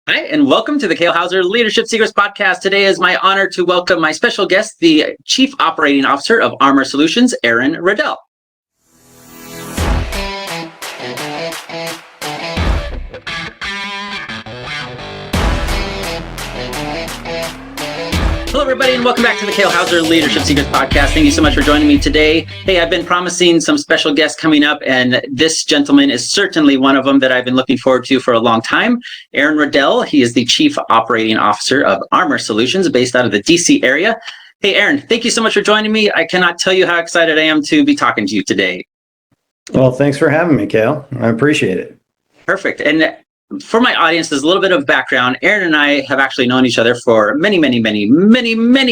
Hi, and welcome to the Kale Houser Leadership Secrets podcast. Today is my honor to welcome my special guest, the Chief Operating Officer of ARMR Solutions, Aaron Reddell. Hello, everybody, and welcome back to the Kale Houser Leadership Secrets podcast. Thank you so much for joining me today. Hey, I've been promising some special guests coming up, and this gentleman is certainly one of them that I've been looking forward to for a long time. Aaron Reddell, he is the Chief Operating Officer of ARMR Solutions based out of the DC area. Hey, Aaron, thank you so much for joining me. I cannot tell you how excited I am to be talking to you today. Well, thanks for having me, Kale. I appreciate it. Perfect. And for my audience, there's a little bit of background. Aaron and I have actually known each other for many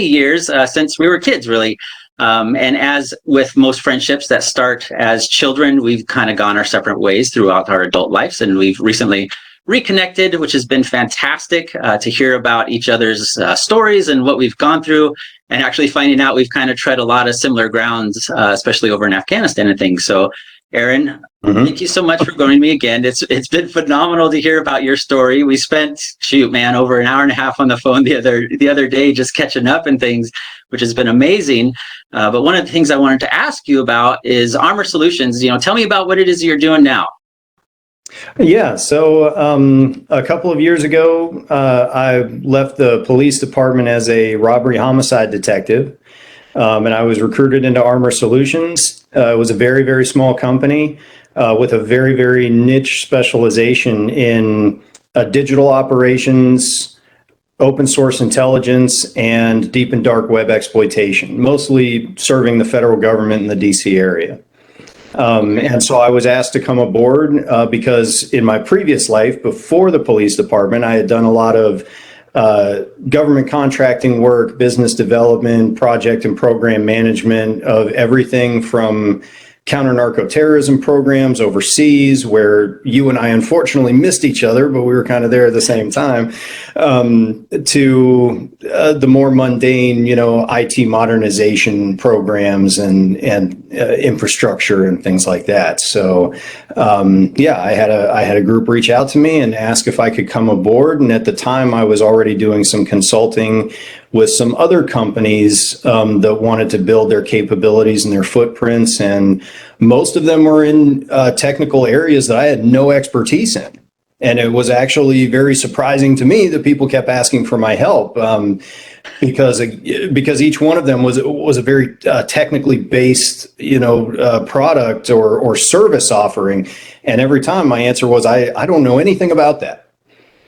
years, since we were kids, really. And as with most friendships that start as children, we've kind of gone our separate ways throughout our adult lives. And we've recently reconnected, which has been fantastic to hear about each other's stories and what we've gone through. And actually finding out we've kind of tread a lot of similar grounds, especially over in Afghanistan and things. So Aaron, thank you so much for joining me again. It's been phenomenal to hear about your story. We spent, over an hour and a half on the phone the other day just catching up and things, which has been amazing. But one of the things I wanted to ask you about is ARMR Solutions. Tell me about what it is you're doing now. Yeah, so a couple of years ago, I left the police department as a robbery homicide detective. And I was recruited into ARMR Solutions. It was a very small company with a very niche specialization in digital operations, open source intelligence, and deep and dark web exploitation, mostly serving the federal government in the DC area. And so I was asked to come aboard because in my previous life, before the police department, I had done a lot of government contracting work, business development, project and program management of everything from counter-narco-terrorism programs overseas, where you and I unfortunately missed each other, but we were kind of there at the same time, to the more mundane, IT modernization programs and infrastructure and things like that. So, I had a group reach out to me and ask if I could come aboard. And at the time, I was already doing some consulting with some other companies that wanted to build their capabilities and their footprints. And most of them were in technical areas that I had no expertise in. And it was actually very surprising to me that people kept asking for my help because each one of them was a very technically based, product or service offering. And every time my answer was, I don't know anything about that.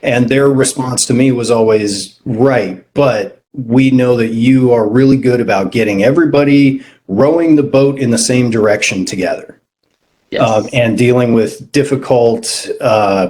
And their response to me was always, right, but we know that you are really good about getting everybody rowing the boat in the same direction together. Yes. And dealing with difficult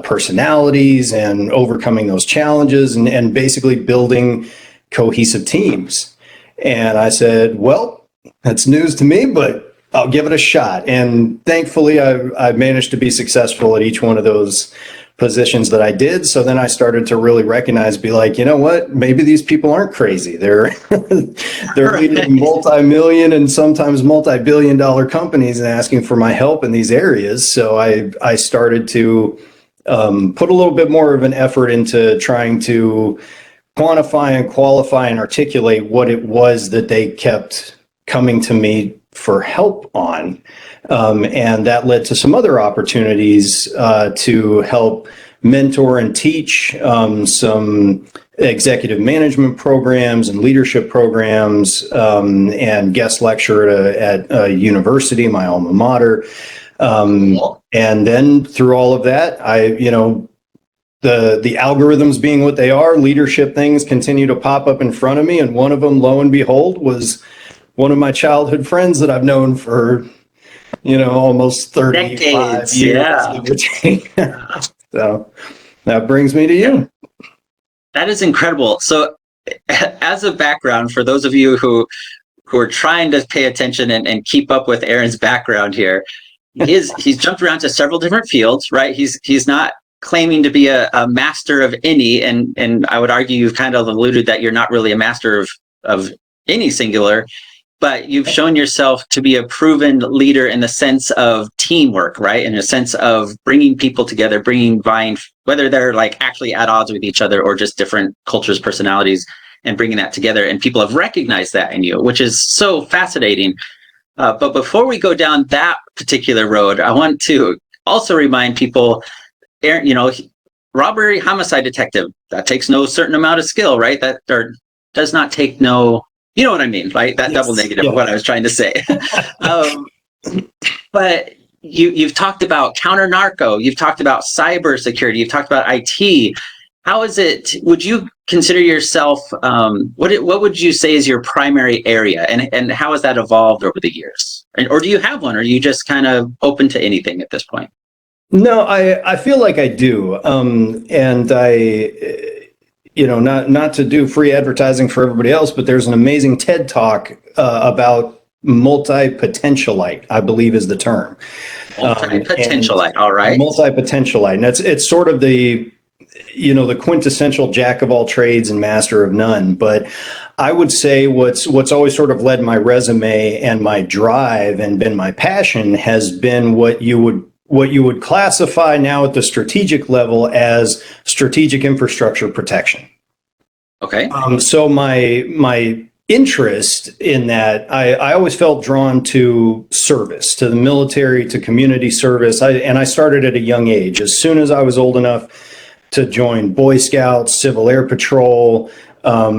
personalities and overcoming those challenges and basically building cohesive teams. And I said, well, that's news to me, but I'll give it a shot. And thankfully, I managed to be successful at each one of those positions that I did. So then I started to really recognize, be like, you know what, maybe these people aren't crazy. They're leading multi-million and sometimes multi-billion-dollar companies and asking for my help in these areas. So I started to put a little bit more of an effort into trying to quantify and qualify and articulate what it was that they kept coming to me for help on. And that led to some other opportunities to help mentor and teach some executive management programs and leadership programs and guest lecture at a university, my alma mater. And then through all of that, the algorithms being what they are, leadership things continue to pop up in front of me. And one of them, lo and behold, was one of my childhood friends that I've known for, almost 35 decades, years. Yeah. So that brings me to you. That is incredible. So as a background, for those of you who are trying to pay attention and keep up with Aaron's background here, he's jumped around to several different fields, right? He's not claiming to be a master of any, and I would argue you've kind of alluded that you're not really a master of any singular. But you've shown yourself to be a proven leader in the sense of teamwork, right? In a sense of bringing people together, bringing whether they're like actually at odds with each other or just different cultures, personalities, and bringing that together. And people have recognized that in you, which is so fascinating. But before we go down that particular road, I want to also remind people, you know, robbery, homicide detective, that takes no certain amount of skill, right? That or does not take no, you know what I mean, right? That double negative, what I was trying to say. But you've talked about counter narco, you've talked about cyber security, you've talked about IT. How is it, would you consider yourself, what would you say is your primary area, and how has that evolved over the years? Or do you have one, or are you just kind of open to anything at this point? No, I feel like I do. And I, you know, not to do free advertising for everybody else, but there's an amazing TED Talk about multipotentialite, I believe is the term. Multipotentialite, all right. Multipotentialite. And it's sort of the, you know, the quintessential jack of all trades and master of none. But I would say what's always sort of led my resume and my drive and been my passion has been what you would classify now at the strategic level as strategic infrastructure protection. Okay. So my interest in that, I always felt drawn to service, to the military, to community service. And I started at a young age. As soon as I was old enough to join Boy Scouts, Civil Air Patrol,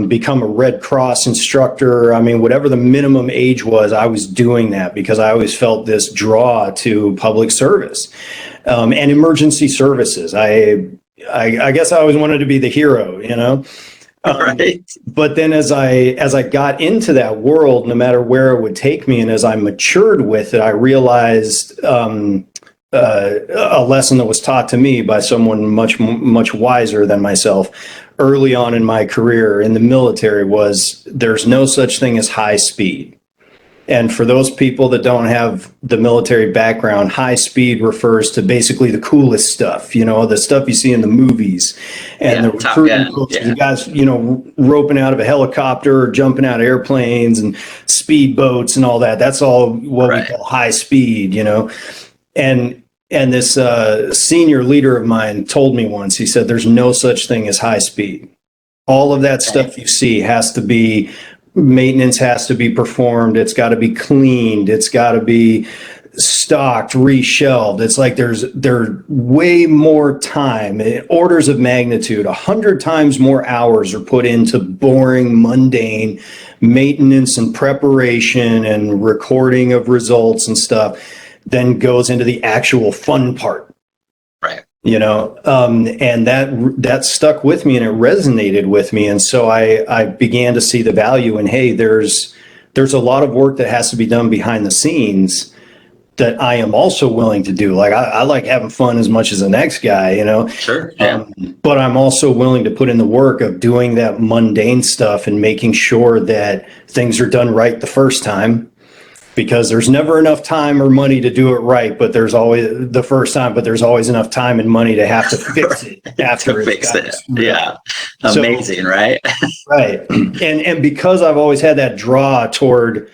become a Red Cross instructor. I mean, whatever the minimum age was, I was doing that because I always felt this draw to public service and emergency services. I guess I always wanted to be the hero, you know. Right. But then as I got into that world, no matter where it would take me, and as I matured with it, I realized a lesson that was taught to me by someone much wiser than myself early on in my career in the military was there's no such thing as high speed. And for those people that don't have the military background, high speed refers to basically the coolest stuff, you know, the stuff you see in the movies and the recruiting books, the guys, you know, roping out of a helicopter or jumping out of airplanes and speedboats and all that. That's all what we call high speed, you know. And this senior leader of mine told me once, he said, there's no such thing as high speed. All of that stuff you see has to be, maintenance has to be performed. It's got to be cleaned. It's got to be stocked, reshelved. It's like there's way more time, orders of magnitude, 100 times more hours are put into boring, mundane maintenance and preparation and recording of results and stuff than goes into the actual fun part. Right. You know, and that stuck with me and it resonated with me. And so I began to see the value in, hey, there's a lot of work that has to be done behind the scenes that I am also willing to do. Like I like having fun as much as the next guy, you know. Sure. Yeah. But I'm also willing to put in the work of doing that mundane stuff and making sure that things are done right the first time. Because there's never enough time or money to do it right, but there's always the first time, but there's always enough time and money to have to fix it after fix it. Yeah. Amazing, so, right? Right. And because I've always had that draw toward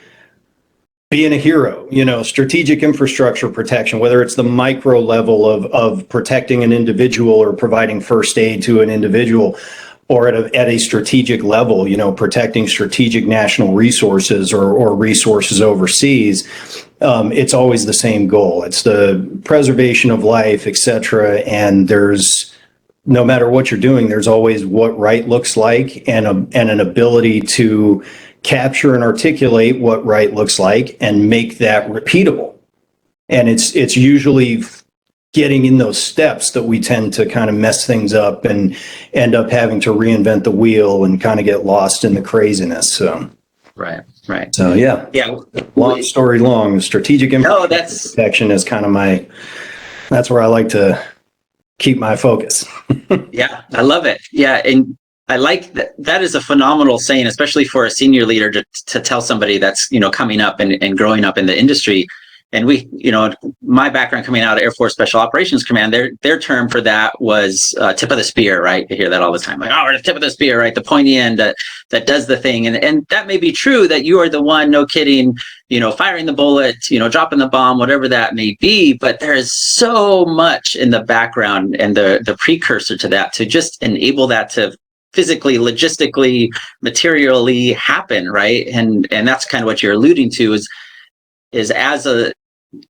being a hero, you know, strategic infrastructure protection, whether it's the micro level of protecting an individual or providing first aid to an individual, or at a strategic level, you know, protecting strategic national resources or resources overseas, it's always the same goal. It's the preservation of life, et cetera. And there's, no matter what you're doing, there's always what right looks like and an ability to capture and articulate what right looks like and make that repeatable. And it's usually getting in those steps that we tend to kind of mess things up and end up having to reinvent the wheel and kind of get lost in the craziness. So, right. So yeah. Long story long, strategic infrastructure protection is kind of that's where I like to keep my focus. Yeah, I love it. Yeah, and I like that. That is a phenomenal saying, especially for a senior leader to tell somebody that's, you know, coming up and growing up in the industry. and we, my background coming out of Air Force Special Operations Command, their term for that was tip of the spear, right? You hear that all the time, like, oh, we're the tip of the spear, right? The pointy end that does the thing. And that may be true, that you are the one, no kidding, firing the bullet, dropping the bomb, whatever that may be. But there is so much in the background and the precursor to that to just enable that to physically, logistically, materially happen, right? And that's kind of what you're alluding to is as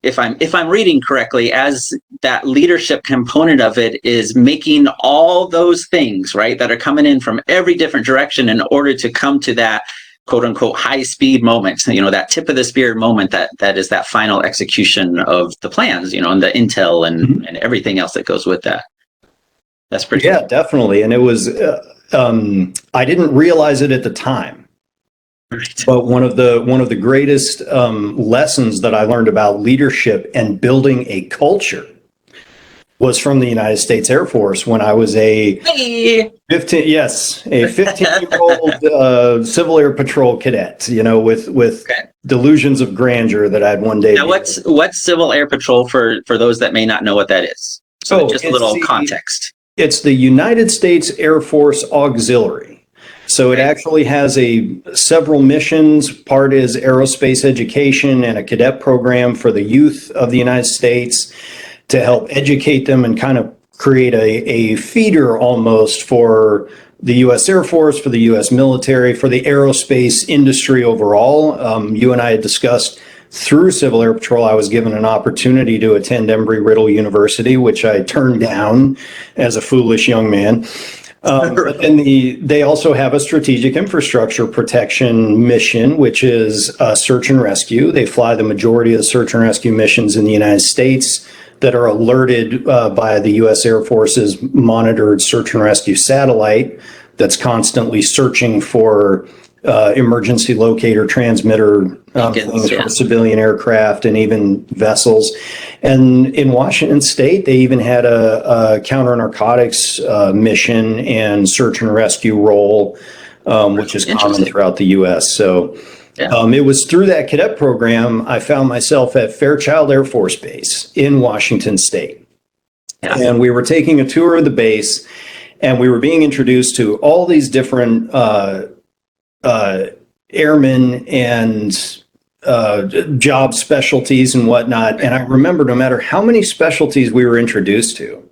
if I'm reading correctly, as that leadership component of it is making all those things, right, that are coming in from every different direction in order to come to that quote unquote high speed moment, that tip of the spear moment that is that final execution of the plans, and the intel and everything else that goes with that. That's pretty cool. Definitely. And it was, I didn't realize it at the time. Right. But one of the greatest lessons that I learned about leadership and building a culture was from the United States Air Force when I was a 15-year-old Civil Air Patrol cadet, with delusions of grandeur that I'd one day. Now, what's Civil Air Patrol for those that may not know what that is? So just a little context. It's the United States Air Force Auxiliary. So it actually has several missions. Part is aerospace education and a cadet program for the youth of the United States to help educate them and kind of create a feeder almost for the U.S. Air Force, for the U.S. military, for the aerospace industry overall. You and I had discussed through Civil Air Patrol, I was given an opportunity to attend Embry-Riddle University, which I turned down as a foolish young man. But then they also have a strategic infrastructure protection mission, which is search and rescue. They fly the majority of the search and rescue missions in the United States that are alerted by the U.S. Air Force's monitored search and rescue satellite that's constantly searching for emergency locator transmitter things for civilian aircraft and even vessels. And in Washington State, they even had a counter narcotics mission and search and rescue role, which is common throughout the U.S. So it was through that cadet program I found myself at Fairchild Air Force Base in Washington State. Yeah. And we were taking a tour of the base, and we were being introduced to all these different airmen and job specialties and whatnot. And I remember no matter how many specialties we were introduced to,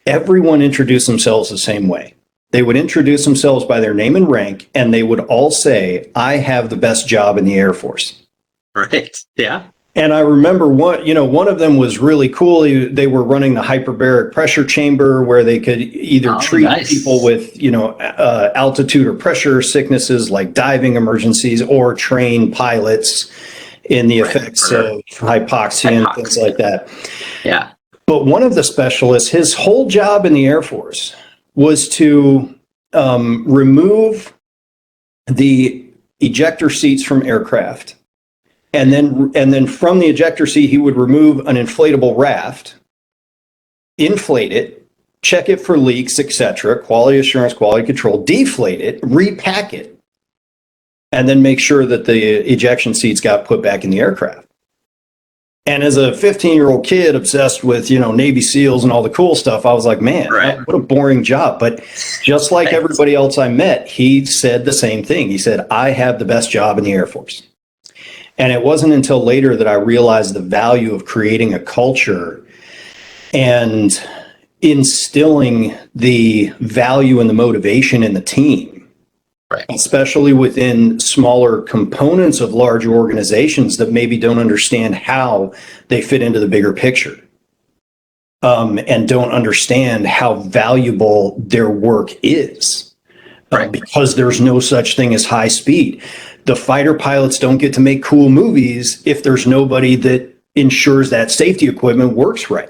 everyone introduced themselves the same way. They would introduce themselves by their name and rank, and they would all say, I have the best job in the Air Force. Right. Yeah. And I remember one of them was really cool. They were running the hyperbaric pressure chamber where they could either treat people with, altitude or pressure sicknesses like diving emergencies, or train pilots in the effects of hypoxia and things like that. Yeah. But one of the specialists, his whole job in the Air Force was to remove the ejector seats from aircraft. And then from the ejector seat, he would remove an inflatable raft, inflate it, check it for leaks, etc., quality assurance, quality control, deflate it, repack it, and then make sure that the ejection seats got put back in the aircraft. And as a 15-year-old kid obsessed with, Navy SEALs and all the cool stuff, I was like, man, what a boring job. But just like everybody else I met, he said the same thing. He said, I have the best job in the Air Force. And it wasn't until later that I realized the value of creating a culture and instilling the value and the motivation in the team, especially within smaller components of large organizations that maybe don't understand how they fit into the bigger picture, and don't understand how valuable their work is, because there's no such thing as high speed. The fighter pilots don't get to make cool movies if there's nobody that ensures that safety equipment works right.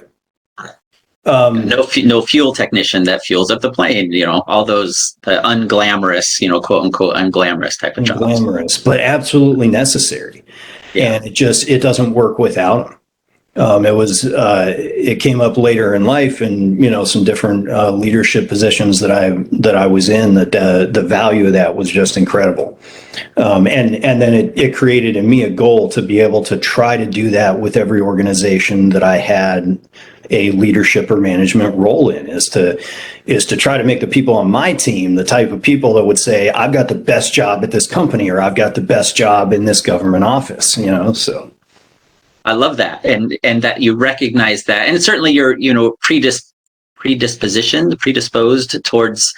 No fuel technician that fuels up the plane, all those unglamorous, quote unquote, unglamorous type of jobs. Unglamorous, but absolutely necessary. Yeah. And it doesn't work without them. It came up later in life, and some different leadership positions that I was in. That the value of that was just incredible, and then it created in me a goal to be able to try to do that with every organization that I had a leadership or management role in. Is to try to make the people on my team the type of people that would say, I've got the best job at this company, or I've got the best job in this government office. So. I love that, and that you recognize that, and certainly you're predisposed towards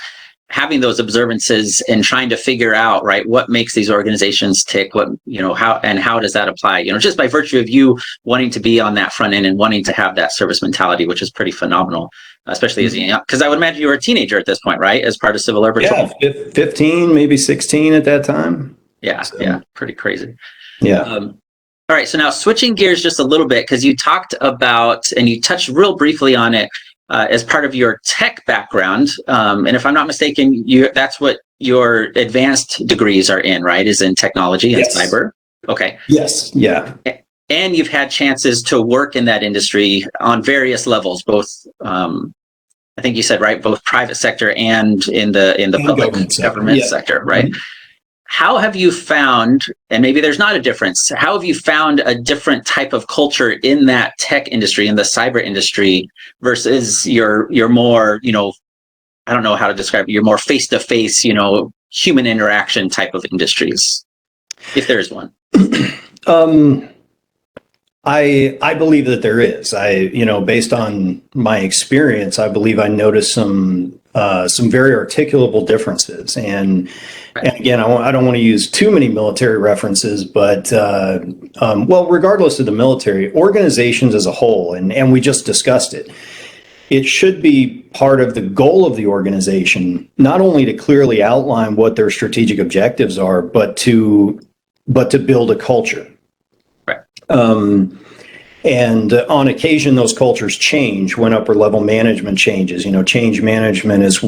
having those observances and trying to figure out, right, what makes these organizations tick, how does that apply, just by virtue of you wanting to be on that front end and wanting to have that service mentality, which is pretty phenomenal, especially as because I would imagine you were a teenager at this point, right, as part of Civil Air Patrol. Yeah, 15, maybe 16 at that time. Yeah, so. Yeah, pretty crazy. Yeah. All right, so now switching gears just a little bit, because you talked about, and you touched real briefly on it as part of your tech background. And if I'm not mistaken, that's what your advanced degrees are in, right? Is in technology and cyber. Okay. Yes. Yeah. And you've had chances to work in that industry on various levels, both, I think you said, right, both private sector and in the public government sector, right? Mm-hmm. How have you found, and maybe there's not a difference, how have you found a different type of culture in that tech industry, in the cyber industry, versus your more, I don't know how to describe it, your more face-to-face, human interaction type of industries, if there is one? I believe that there is. Based on my experience, I believe I noticed some very articulable differences. And again, I don't want to use too many military references, but regardless of the military, organizations as a whole, and we just discussed it, it should be part of the goal of the organization, not only to clearly outline what their strategic objectives are, but to build a culture. Right. And on occasion, those cultures change when upper level management changes. Change management is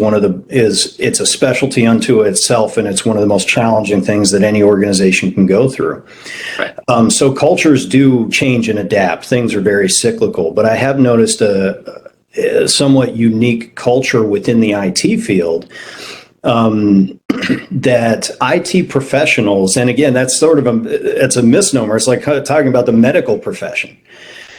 it's a specialty unto itself, and it's one of the most challenging things that any organization can go through. Right. So cultures do change and adapt. Things are very cyclical, but I have noticed a somewhat unique culture within the IT field. That IT professionals, and again, that's sort of it's a misnomer. It's like talking about the medical profession.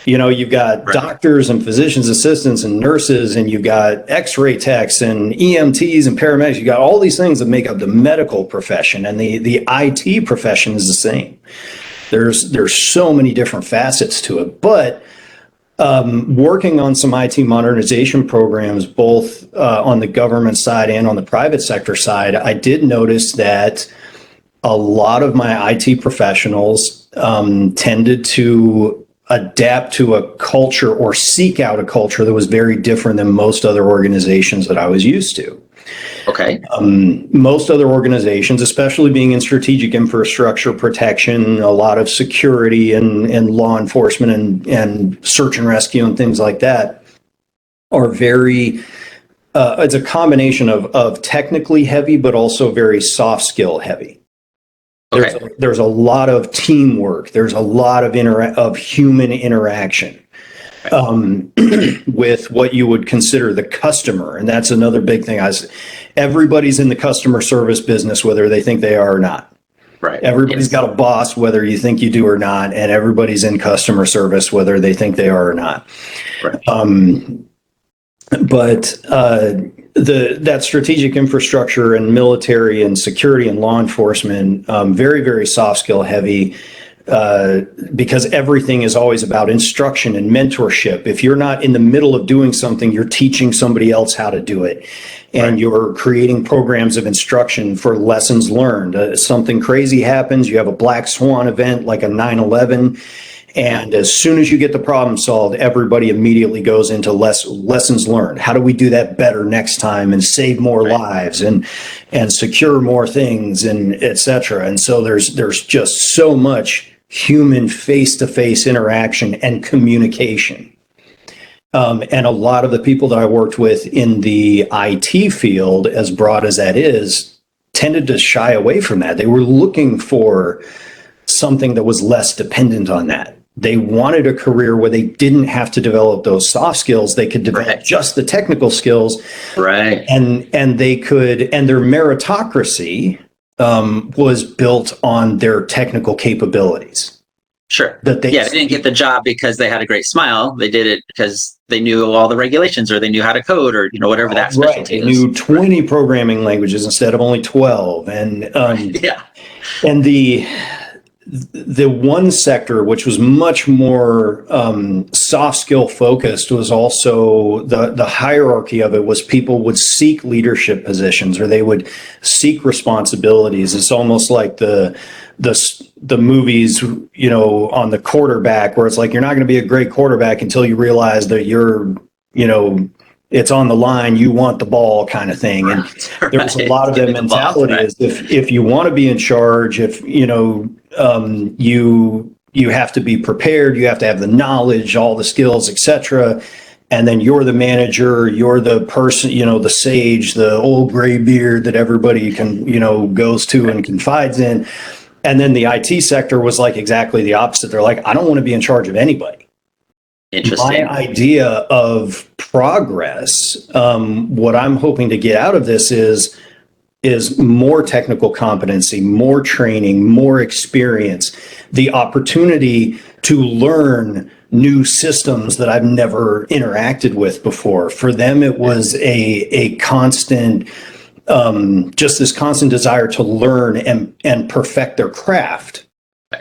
You've got doctors and physicians assistants and nurses, and you've got X-ray techs and EMTs and paramedics. You got all these things that make up the medical profession, and the IT profession is the same. There's so many different facets to it, but working on some IT modernization programs, both on the government side and on the private sector side, I did notice that a lot of my IT professionals tended to adapt to a culture or seek out a culture that was very different than most other organizations that I was used to. Okay. Most other organizations, especially being in strategic infrastructure protection, a lot of security and law enforcement and search and rescue and things like that, are very, it's a combination of technically heavy, but also very soft skill heavy. Okay. There's a lot of teamwork. There's a lot of human interaction. With what you would consider the customer. And that's another big thing. Everybody's in the customer service business, whether they think they are or not. Right. Everybody's got a boss, whether you think you do or not, and everybody's in customer service, whether they think they are or not. Right. That strategic infrastructure and military and security and law enforcement, very, very soft skill heavy. Because everything is always about instruction and mentorship. If you're not in the middle of doing something, you're teaching somebody else how to do it. And you're creating programs of instruction for lessons learned. Something crazy happens, you have a black swan event like a 9/11, and as soon as you get the problem solved, everybody immediately goes into lessons learned. How do we do that better next time and save more lives and secure more things and et cetera? And so there's just so much human face-to-face interaction and communication. And a lot of the people that I worked with in the IT field, as broad as that is, tended to shy away from that. They were looking for something that was less dependent on that. They wanted a career where they didn't have to develop those soft skills. They could develop just the technical skills. Right. And they could, and their meritocracy was built on their technical capabilities. Sure. That they didn't get the job because they had a great smile. They did it because they knew all the regulations, or they knew how to code, or whatever that specialty is. They knew 20 programming languages instead of only 12. And and the one sector which was much more soft skill focused was also the hierarchy of it was people would seek leadership positions, or they would seek responsibilities. It's almost like the movies, on the quarterback, where it's like, you're not going to be a great quarterback until you realize that you're, it's on the line, you want the ball kind of thing. And there's a lot of that mentality is if you want to be in charge, if, you have to be prepared, you have to have the knowledge, all the skills, etc. And then you're the manager, you're the person, the sage, the old gray beard that everybody can, goes to and confides in. And then the IT sector was like exactly the opposite. They're like, I don't want to be in charge of anybody. Interesting. My idea of progress, what I'm hoping to get out of this is more technical competency, more training, more experience, the opportunity to learn new systems that I've never interacted with before. For them, it was a constant, just this constant desire to learn and perfect their craft.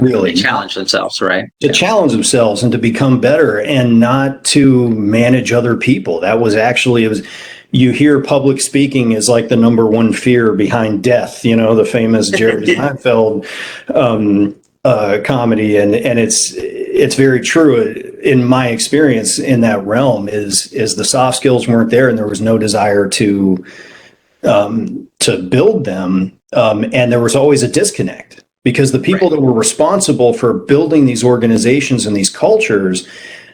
Really they challenge themselves, right? To challenge themselves and to become better, and not to manage other people. That was actually, you hear public speaking is like the number one fear behind death, the famous Jerry Seinfeld comedy. And it's very true in my experience in that realm is the soft skills weren't there, and there was no desire to build them. And there was always a disconnect, because the people that were responsible for building these organizations and these cultures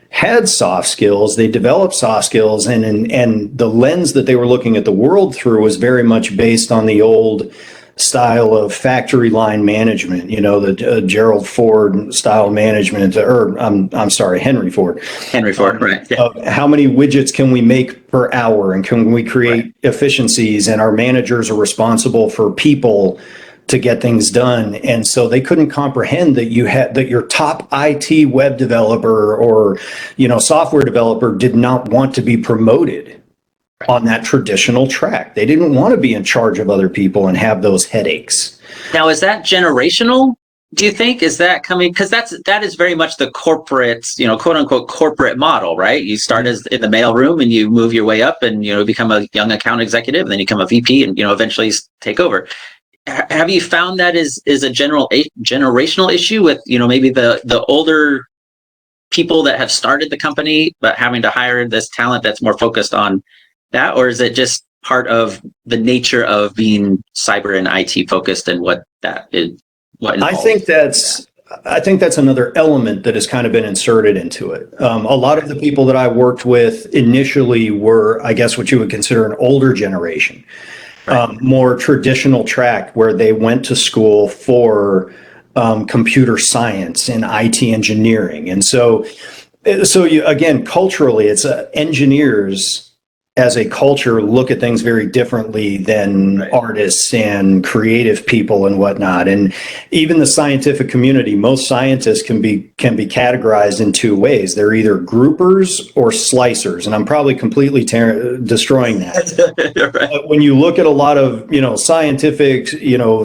had soft skills. They developed soft skills, and the lens that they were looking at the world through was very much based on the old style of factory line management, the Gerald Ford style management, or I'm sorry, Henry Ford. Right. Yeah. How many widgets can we make per hour, and can we create efficiencies? And our managers are responsible for people to get things done. And so they couldn't comprehend that your top IT web developer or, software developer did not want to be promoted on that traditional track. They didn't want to be in charge of other people and have those headaches. Now, is that generational? Do you think is that coming? Because that is very much the corporate, quote unquote corporate model, right? You start as in the mailroom and you move your way up and, become a young account executive, and then you become a VP and, eventually take over. Have you found that is a generational issue with, maybe the older people that have started the company, but having to hire this talent that's more focused on that? Or is it just part of the nature of being cyber and IT focused and what that is? I think that's another element that has kind of been inserted into it. A lot of the people that I worked with initially were, I guess, what you would consider an older generation. More traditional track, where they went to school for computer science and IT engineering. And so again, culturally, it's engineers as a culture look at things very differently than artists and creative people and whatnot. And even the scientific community, most scientists can be categorized in two ways. They're either groupers or slicers. And I'm probably completely destroying that. But when you look at a lot of, scientific,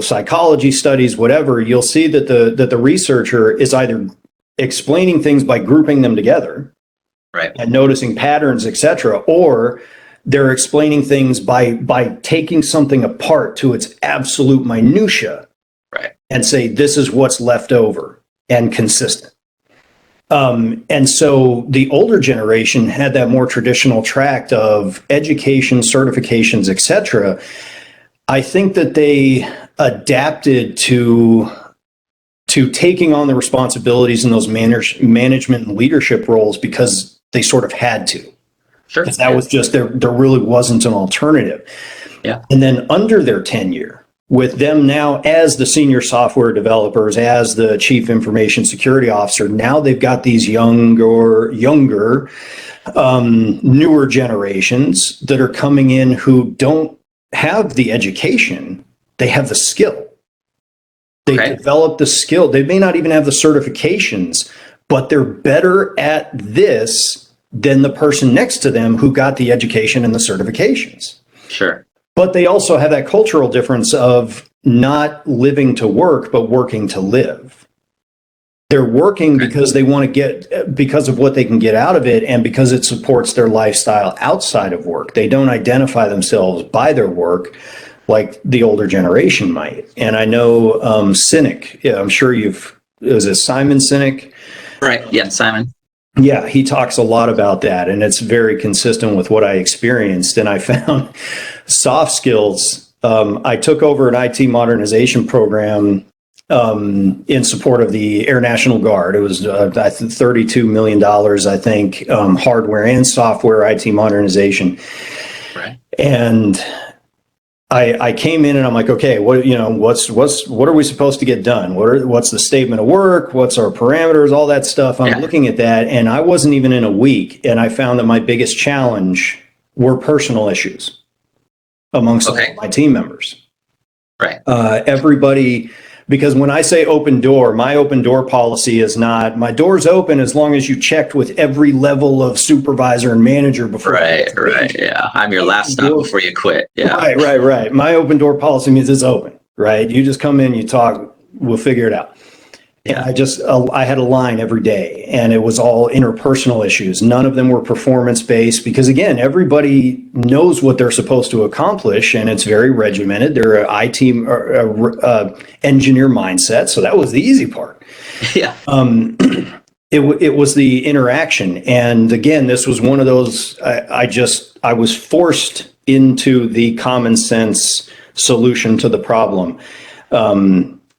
psychology studies, whatever, you'll see that the researcher is either explaining things by grouping them together, and noticing patterns, etc., or they're explaining things by taking something apart to its absolute minutia, and say this is what's left over and consistent. And so the older generation had that more traditional tract of education, certifications, etc. I think that they adapted to taking on the responsibilities in those management and leadership roles because they sort of had to. Sure. Because that was just, there really wasn't an alternative. Yeah. And then under their tenure, with them now as the senior software developers, as the chief information security officer. Now they've got these younger, newer generations that are coming in who don't have the education, they have the skill. They develop the skill. They may not even have the certifications, but they're better at this than the person next to them who got the education and the certifications. Sure. But they also have that cultural difference of not living to work, but working to live. They're working because they want to get, because of what they can get out of it, and because it supports their lifestyle outside of work. They don't identify themselves by their work like the older generation might. And I know Sinek, I'm sure is it Simon Sinek? Right. Yeah, Simon. Yeah, he talks a lot about that, and it's very consistent with what I experienced. And I found soft skills. I took over an IT modernization program in support of the Air National Guard. It was $32 million, I think, hardware and software IT modernization. Right. And I came in and I'm like, okay, what are we supposed to get done? What's the statement of work? What's our parameters? All that stuff. I'm looking at that, and I wasn't even in a week, and I found that my biggest challenge were personal issues amongst all my team members. Right. Everybody, because when I say open door, my open door policy is not, my door's open as long as you checked with every level of supervisor and manager before. Right. Yeah. I'm your last stop before you quit. Yeah. Right. My open door policy means it's open, right? You just come in, you talk, we'll figure it out. Yeah. And I had a line every day, and it was all interpersonal issues. None of them were performance based because, again, everybody knows what they're supposed to accomplish, and it's very regimented. They're an IT engineer mindset, so that was the easy part. Yeah. It was the interaction, and again, this was one of those. I was forced into the common sense solution to the problem.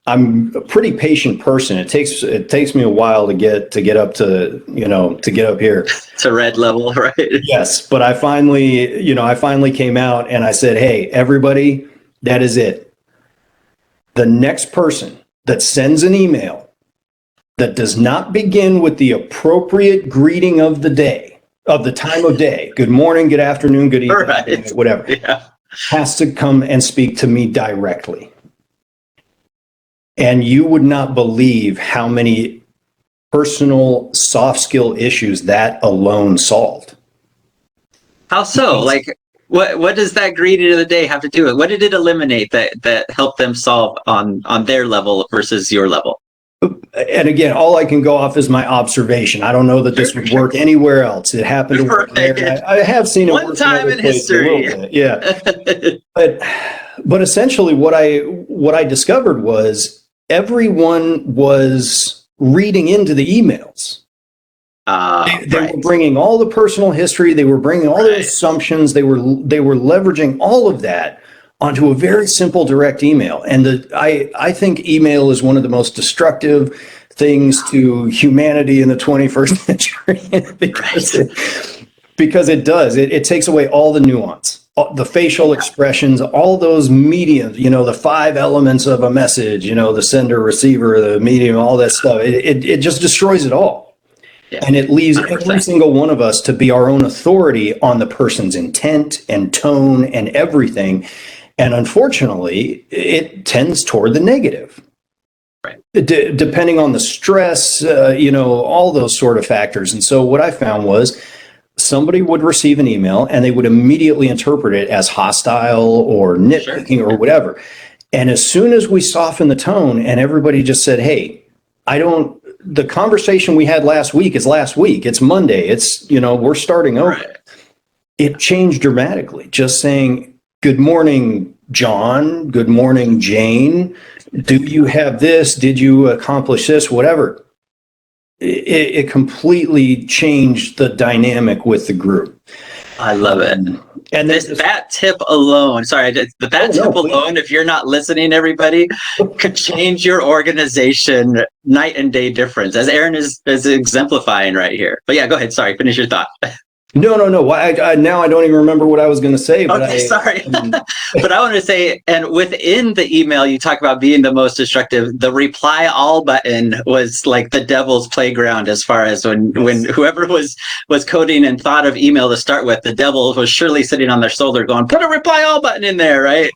I'm a pretty patient person. It takes me a while to get up to get up here to red level, right? Yes, but I finally came out and I said, hey, everybody, that is it. The next person that sends an email that does not begin with the appropriate greeting of the day, of the time of day, good morning, good afternoon, good evening, whatever, has to come and speak to me directly. And you would not believe how many personal soft skill issues that alone solved. How so? Like, what does that greeting of the day have to do with? What did it eliminate that helped them solve on their level versus your level? And again, all I can go off is my observation. I don't know that this would work anywhere else. It happened to work there. I have seen it one time in history. Yeah, but essentially, what I discovered was everyone was reading into the emails. They were bringing all the personal history. They were bringing all their assumptions. They were leveraging all of that onto a very simple direct email. And I think email is one of the most destructive things to humanity in the 21st century because it does. It takes away all the nuance, the facial expressions, all those mediums, the 5 elements of a message, the sender, receiver, the medium, all that stuff. It just destroys it all. Yeah, and it leaves 100%. Every single one of us to be our own authority on the person's intent and tone and everything. And unfortunately, it tends toward the negative. Right. Depending on the stress, all those sort of factors. And so what I found was somebody would receive an email and they would immediately interpret it as hostile or nitpicking or whatever. And as soon as we soften the tone and everybody just said, hey, the conversation we had last week is last week. It's Monday. It's, we're starting over. Right. It changed dramatically. Just saying, good morning, John. Good morning, Jane. Do you have this? Did you accomplish this? Whatever. It completely changed the dynamic with the group. I love it. And that tip alone, alone, if you're not listening, everybody, could change your organization night and day difference, as Aaron is exemplifying right here. But yeah, go ahead. Sorry, finish your thought. No. Now I don't even remember what I was going to say. But Okay, sorry. But I want to say, and within the email, you talk about being the most destructive. The reply all button was like the devil's playground, as far as when whoever was coding and thought of email to start with, the devil was surely sitting on their shoulder going, put a reply all button in there, right?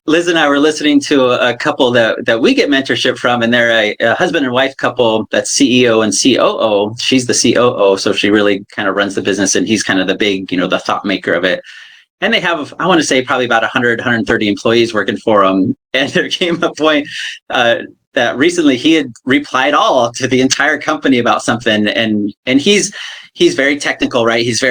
Liz and I were listening to a couple that we get mentorship from, and they're a husband and wife couple that's CEO and COO. She's the COO, so she really kind of runs the business, and he's kind of the big, the thought maker of it. And they have, I want to say, probably about 100, 130 employees working for them. And there came a point that recently he had replied all to the entire company about something, and he's very technical, right? He's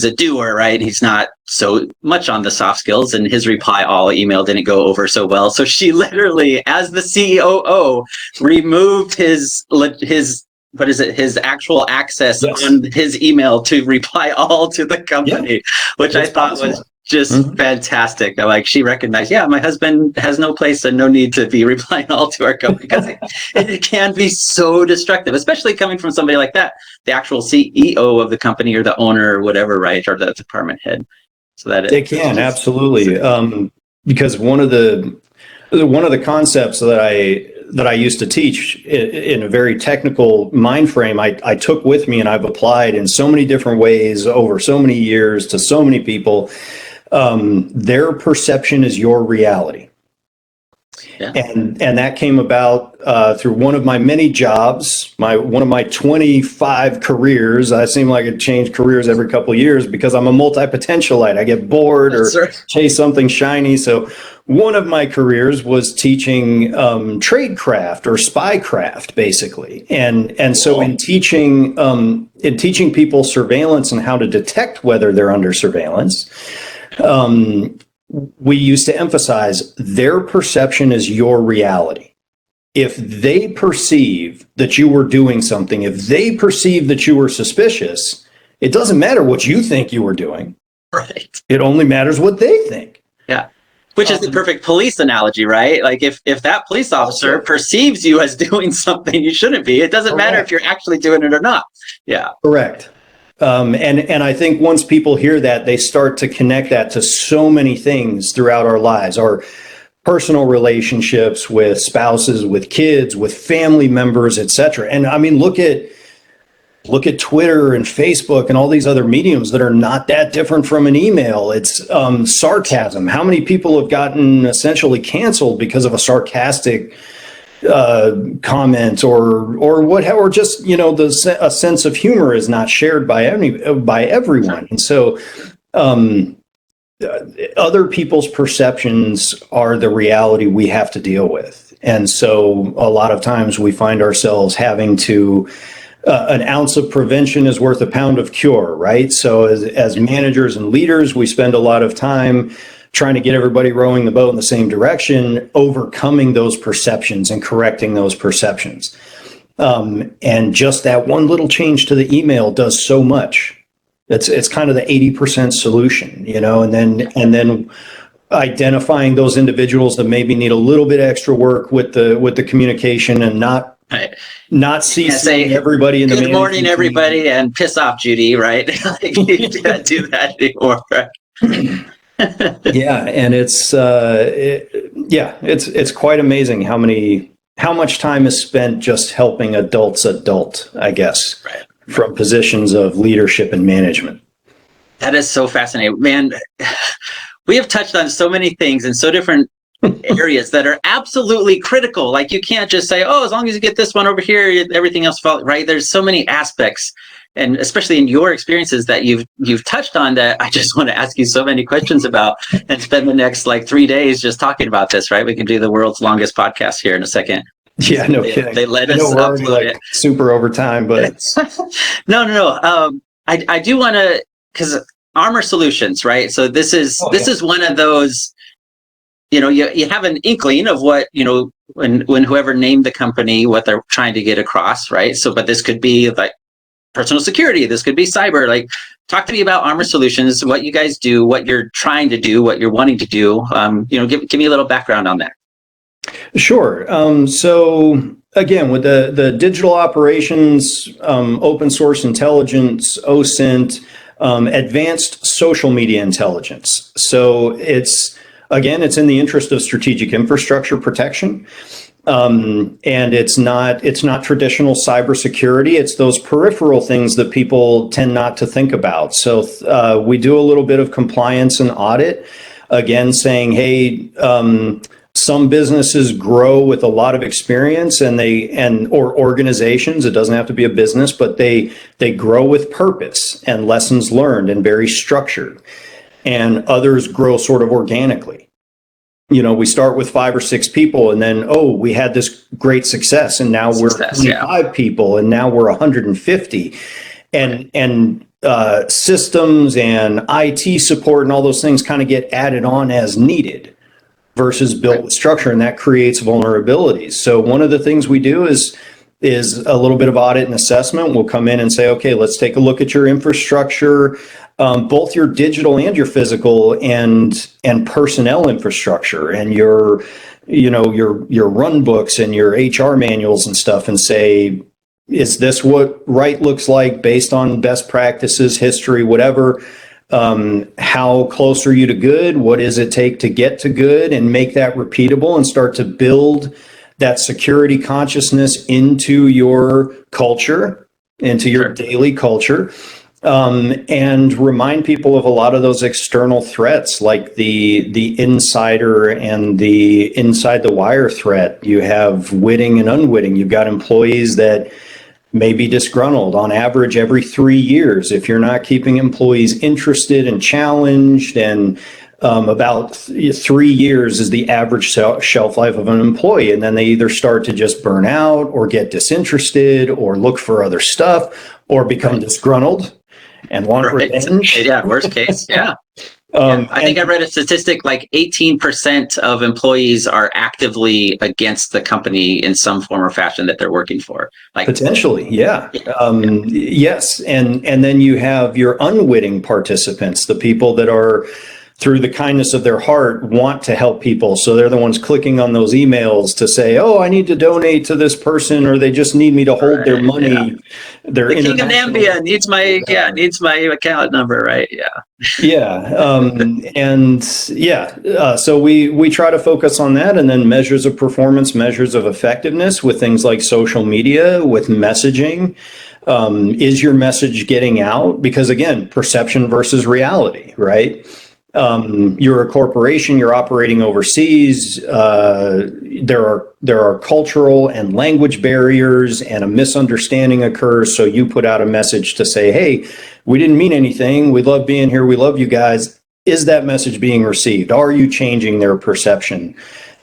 a doer, right? He's not so much on the soft skills, and his reply all email didn't go over so well. So she literally, as the COO, removed his actual access on his email to reply all to the company, which I thought was just fantastic. Like, she recognized, my husband has no place and no need to be replying all to our company, because it can be so destructive, especially coming from somebody like that, the actual CEO of the company or the owner or whatever, right? Or the department head. So that it can absolutely, because one of the concepts that I used to teach in a very technical mind frame, I took with me and I've applied in so many different ways over so many years to so many people. Their perception is your reality. Yeah. And that came about through one of my many jobs, one of my 25 careers. I seem like I change careers every couple of years because I'm a multipotentialite. I get bored or chase something shiny. So one of my careers was teaching tradecraft or spycraft, basically. And so in teaching people surveillance and how to detect whether they're under surveillance, we used to emphasize their perception is your reality. If they perceive that you were doing something, if they perceive that you were suspicious, it doesn't matter what you think you were doing. Right. It only matters what they think. Yeah. Which is the perfect police analogy, right? Like, if that police officer perceives you as doing something you shouldn't be, it doesn't matter if you're actually doing it or not. Yeah. Correct. And I think once people hear that, they start to connect that to so many things throughout our lives, our personal relationships with spouses, with kids, with family members, etc. And I mean, look at Twitter and Facebook and all these other mediums that are not that different from an email. It's sarcasm. How many people have gotten essentially canceled because of a sarcastic comment or just a sense of humor is not shared by everyone, and so other people's perceptions are the reality we have to deal with. And so a lot of times we find ourselves having to an ounce of prevention is worth a pound of cure, right? So as managers and leaders, we spend a lot of time trying to get everybody rowing the boat in the same direction, overcoming those perceptions and correcting those perceptions. And just that one little change to the email does so much. It's kind of the 80% solution, and then identifying those individuals that maybe need a little bit extra work with the communication and not CCing everybody in the good morning, everybody, and piss off, Judy, right? Like, you can't do that anymore. Yeah, and it's quite amazing how much time is spent just helping adults adult, I guess, right, from positions of leadership and management. That is so fascinating, man. We have touched on so many things in so different areas that are absolutely critical. Like, you can't just say, oh, as long as you get this one over here, everything else follows, right? There's so many aspects, and especially in your experiences that you've touched on, that I just want to ask you so many questions about and spend the next 3 daes just talking about this, right? We can do the world's longest podcast here in a second. Yeah, no kidding. They let us upload it. Super over time, but no. I do want to, because ARMR Solutions, right? So this is one of those, you have an inkling of what, when whoever named the company, what they're trying to get across, right? So, but this could be like personal security, this could be cyber. Like, talk to me about ARMR Solutions, what you guys do, what you're trying to do, what you're wanting to do. Give me a little background on that. Sure. So again, with the digital operations, open source intelligence, OSINT, advanced social media intelligence. So again, it's in the interest of strategic infrastructure protection. And it's not traditional cybersecurity. It's those peripheral things that people tend not to think about. So we do a little bit of compliance and audit, again, saying, hey, some businesses grow with a lot of experience or organizations, it doesn't have to be a business, but they grow with purpose and lessons learned and very structured. And others grow sort of organically. We start with 5 or 6 people, and then, we had this great success, and now we're 25 people, and now we're 150. And systems and IT support and all those things kind of get added on as needed versus built with structure, and that creates vulnerabilities. So one of the things we do is a little bit of audit and assessment. We'll come in and say, okay, let's take a look at your infrastructure, both your digital and your physical and personnel infrastructure, and your run books and your HR manuals and stuff, and say, is this what right looks like based on best practices, history, whatever? How close are you to good? What does it take to get to good? And make that repeatable and start to build that security consciousness into your culture, into your daily culture. And remind people of a lot of those external threats, like the insider and the inside the wire threat. You have witting and unwitting. You've got employees that may be disgruntled on average every 3 years. If you're not keeping employees interested and challenged, and about 3 years is the average shelf life of an employee. And then they either start to just burn out or get disinterested or look for other stuff or become disgruntled and want revenge. Yeah, worst case. Yeah. I think I read a statistic like 18% of employees are actively against the company in some form or fashion that they're working for. Like potentially, yeah. Yes. And then you have your unwitting participants, the people that are, through the kindness of their heart, want to help people. So they're the ones clicking on those emails to say, oh, I need to donate to this person, or they just need me to hold their money. Yeah. The King of Nambia needs my account number, right? So we try to focus on that, and then measures of performance, measures of effectiveness with things like social media, with messaging. Is your message getting out? Because again, perception versus reality, right? You're a corporation, you're operating overseas. There are cultural and language barriers, and a misunderstanding occurs. So you put out a message to say, hey, we didn't mean anything. We love being here. We love you guys. Is that message being received? Are you changing their perception?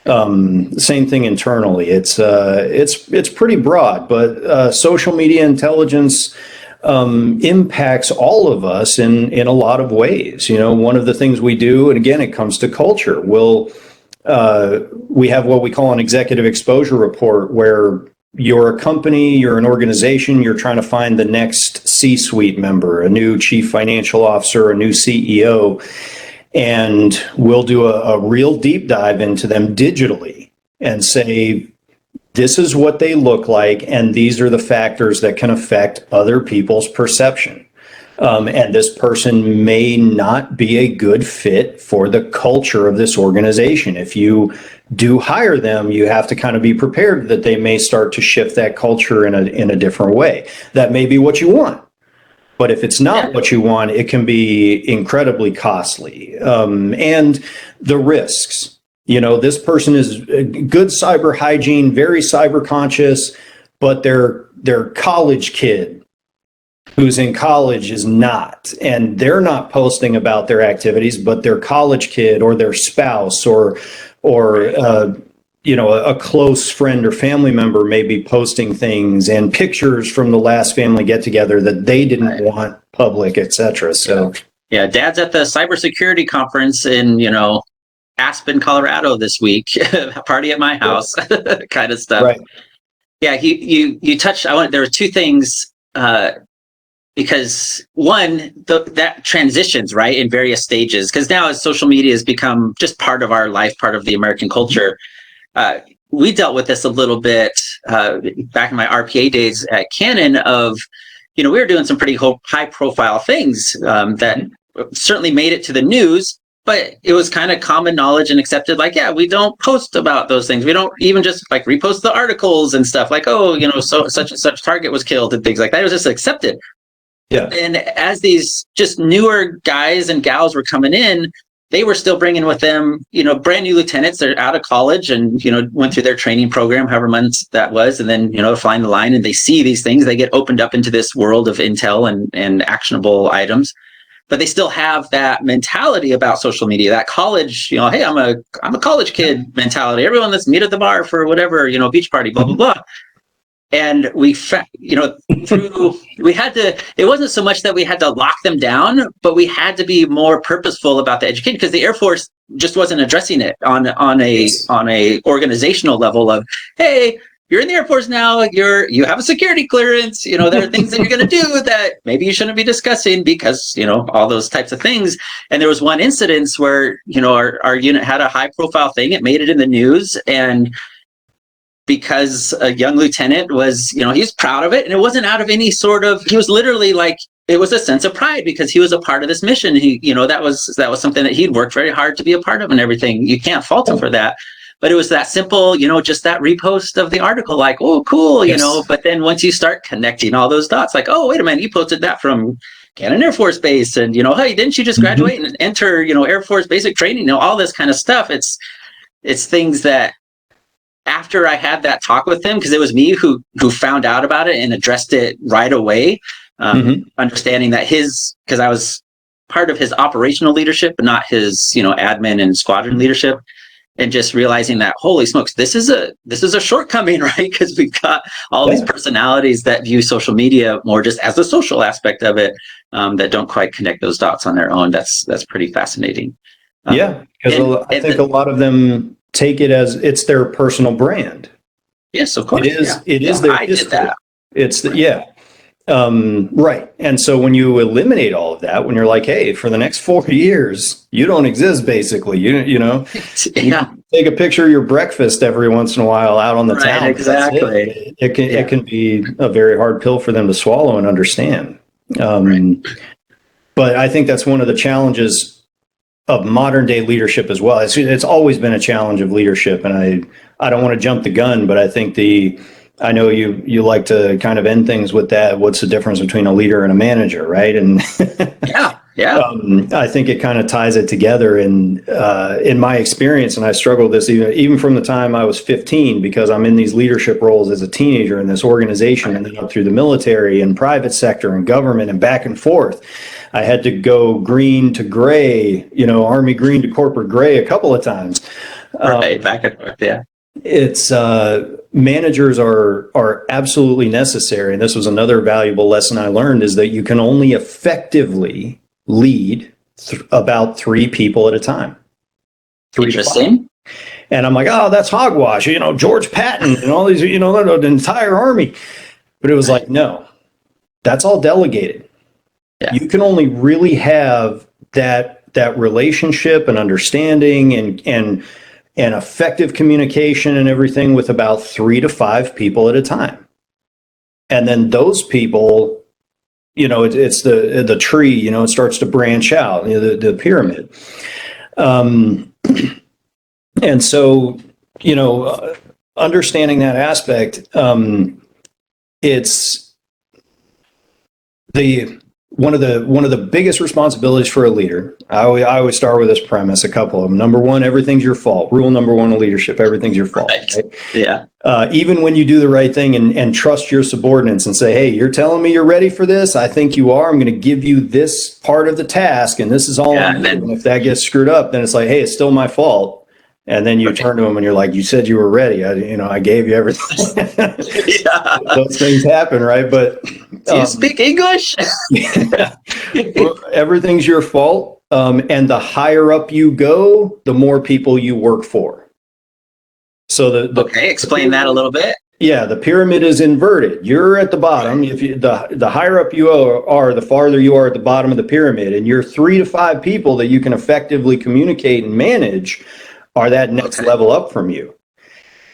Same thing internally. It's pretty broad, but social media intelligence impacts all of us in a lot of ways. One of the things we do, and again, it comes to culture. We have what we call an executive exposure report, where you're a company, you're an organization, you're trying to find the next C-suite member, a new chief financial officer, a new CEO, and we'll do a real deep dive into them digitally and say, this is what they look like, and these are the factors that can affect other people's perception. And this person may not be a good fit for the culture of this organization. If you do hire them, you have to kind of be prepared that they may start to shift that culture in a different way. That may be what you want. But if it's not what you want, it can be incredibly costly. And the risks. This person is good cyber hygiene, very cyber conscious, but their college kid who's in college is not. And they're not posting about their activities, but their college kid or their spouse or a close friend or family member may be posting things and pictures from the last family get together that they didn't want public, etc. So Dad's at the cybersecurity conference in Aspen, Colorado this week. Party at my house, kind of stuff. Right. Yeah, you touched. There were two things. Because one, that transitions, right, in various stages. Because now, as social media has become just part of our life, part of the American culture, we dealt with this a little bit back in my RPA days at Canon of, we were doing some pretty high profile things that certainly made it to the news, but it was kind of common knowledge and accepted, like, yeah, we don't post about those things. We don't even just like repost the articles and stuff like, oh, so such and such target was killed and things like that. It was just accepted. Yeah. And as these just newer guys and gals were coming in, they were still bringing with them, brand new lieutenants. They're out of college and, went through their training program, however months that was. And then, flying the line, and they see these things, they get opened up into this world of intel and actionable items. But they still have that mentality about social media, that college, hey, I'm a college kid mentality. Everyone, let's meet at the bar for whatever, beach party, blah, blah, blah. And we had to, it wasn't so much that we had to lock them down, but we had to be more purposeful about the education, because the Air Force just wasn't addressing it on a organizational level of, hey, you're in the Air Force now, you have a security clearance, there are things that you're going to do that maybe you shouldn't be discussing because, all those types of things. And there was one incident where, our unit had a high profile thing. It made it in the news, and because a young lieutenant was, he was proud of it, and it wasn't out of any sort of, he was literally like, it was a sense of pride because he was a part of this mission. He, that was something that he'd worked very hard to be a part of and everything. You can't fault him for that. But it was that simple, just that repost of the article, like, oh, cool, Yes. But then once you start connecting all those dots, like, oh, wait a minute, you posted that from Cannon Air Force Base, and, hey, didn't you just graduate and enter, Air Force basic training, all this kind of stuff. It's things that, after I had that talk with him, because it was me who found out about it and addressed it right away, understanding that because I was part of his operational leadership, but not his, admin and squadron leadership, and just realizing that, holy smokes, this is a shortcoming, right? Because we've got all these personalities that view social media more just as the social aspect of it, that don't quite connect those dots on their own. That's pretty fascinating. Because I think a lot of them take it as it's their personal brand. Yes, of course. It is their history. Did that. Right. And so when you eliminate all of that, when you're like, hey, for the next 4 years, you don't exist, basically, you take a picture of your breakfast every once in a while out on the town. Exactly. It can be a very hard pill for them to swallow and understand. But I think that's one of the challenges of modern day leadership as well. It's always been a challenge of leadership, and I don't want to jump the gun, but I think I know you like to kind of end things with that. What's the difference between a leader and a manager, right? And I think it kind of ties it together. And in my experience, and I struggled with this even from the time I was 15, because I'm in these leadership roles as a teenager in this organization, and then up through the military and private sector and government and back and forth. I had to go green to gray, Army green to corporate gray a couple of times. Right, back and forth, yeah. It's managers are absolutely necessary, and this was another valuable lesson I learned, is that you can only effectively lead about 3 people at a time. 3 Interesting. to 5. And I'm like, oh, that's hogwash, George Patton and all these, the entire Army. But it was like, no, that's all delegated. Yeah. You can only really have that relationship and understanding and effective communication and everything with about 3 to 5 people at a time. And then those people, it's the tree, it starts to branch out, the pyramid. And so, understanding that aspect, it's one of the biggest responsibilities for a leader. I always start with this premise, a couple of them. Number one, everything's your fault. Rule number 1 of leadership, everything's your fault. Right? Yeah. Even when you do the right thing and trust your subordinates and say, hey, you're telling me you're ready for this? I think you are. I'm going to give you this part of the task, and this is all I'm doing. And if that gets screwed up, then it's like, hey, it's still my fault. And then you turn to them and you're like, you said you were ready. I gave you everything. Those things happen, right? But do you speak English? Well, everything's your fault. And the higher up you go, the more people you work for. So explain that a little bit. Yeah, the pyramid is inverted. You're at the bottom. If the higher up you are, the farther you are at the bottom of the pyramid. And your 3 to 5 people that you can effectively communicate and manage are that next level up from you.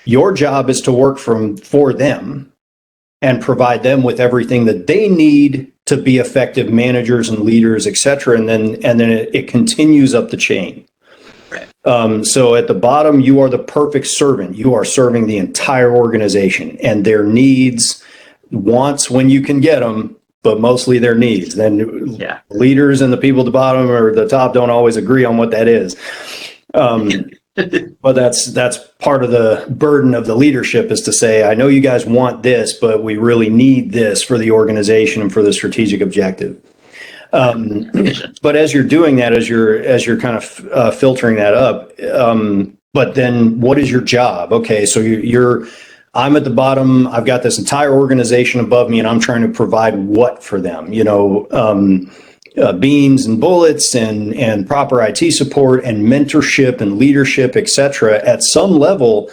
Your job is to work for them and provide them with everything that they need to be effective managers and leaders, et cetera. And then it continues up the chain. Right. So at the bottom, you are the perfect servant. You are serving the entire organization and their needs, wants when you can get them, but mostly their needs. Then leaders and the people at the bottom or the top don't always agree on what that is. But that's part of the burden of the leadership, is to say, I know you guys want this, but we really need this for the organization and for the strategic objective. But as you're doing that, as you're kind of filtering that up, but then what is your job? Okay, so I'm at the bottom. I've got this entire organization above me, and I'm trying to provide what for them? Beans and bullets and proper IT support and mentorship and leadership, et cetera. At some level,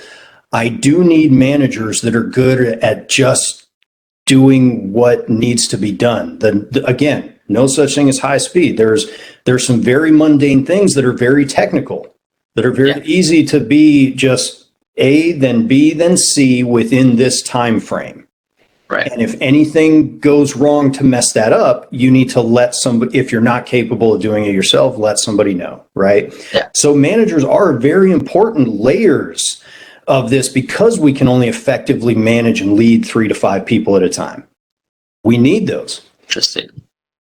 I do need managers that are good at just doing what needs to be done. Again, no such thing as high speed. There's some very mundane things that are very technical, that are very easy to be just A, then B, then C within this time frame. Right. And if anything goes wrong to mess that up, you need to let somebody, if you're not capable of doing it yourself, let somebody know, right? Yeah. So managers are very important layers of this, because we can only effectively manage and lead 3 to 5 people at a time. We need those. Interesting.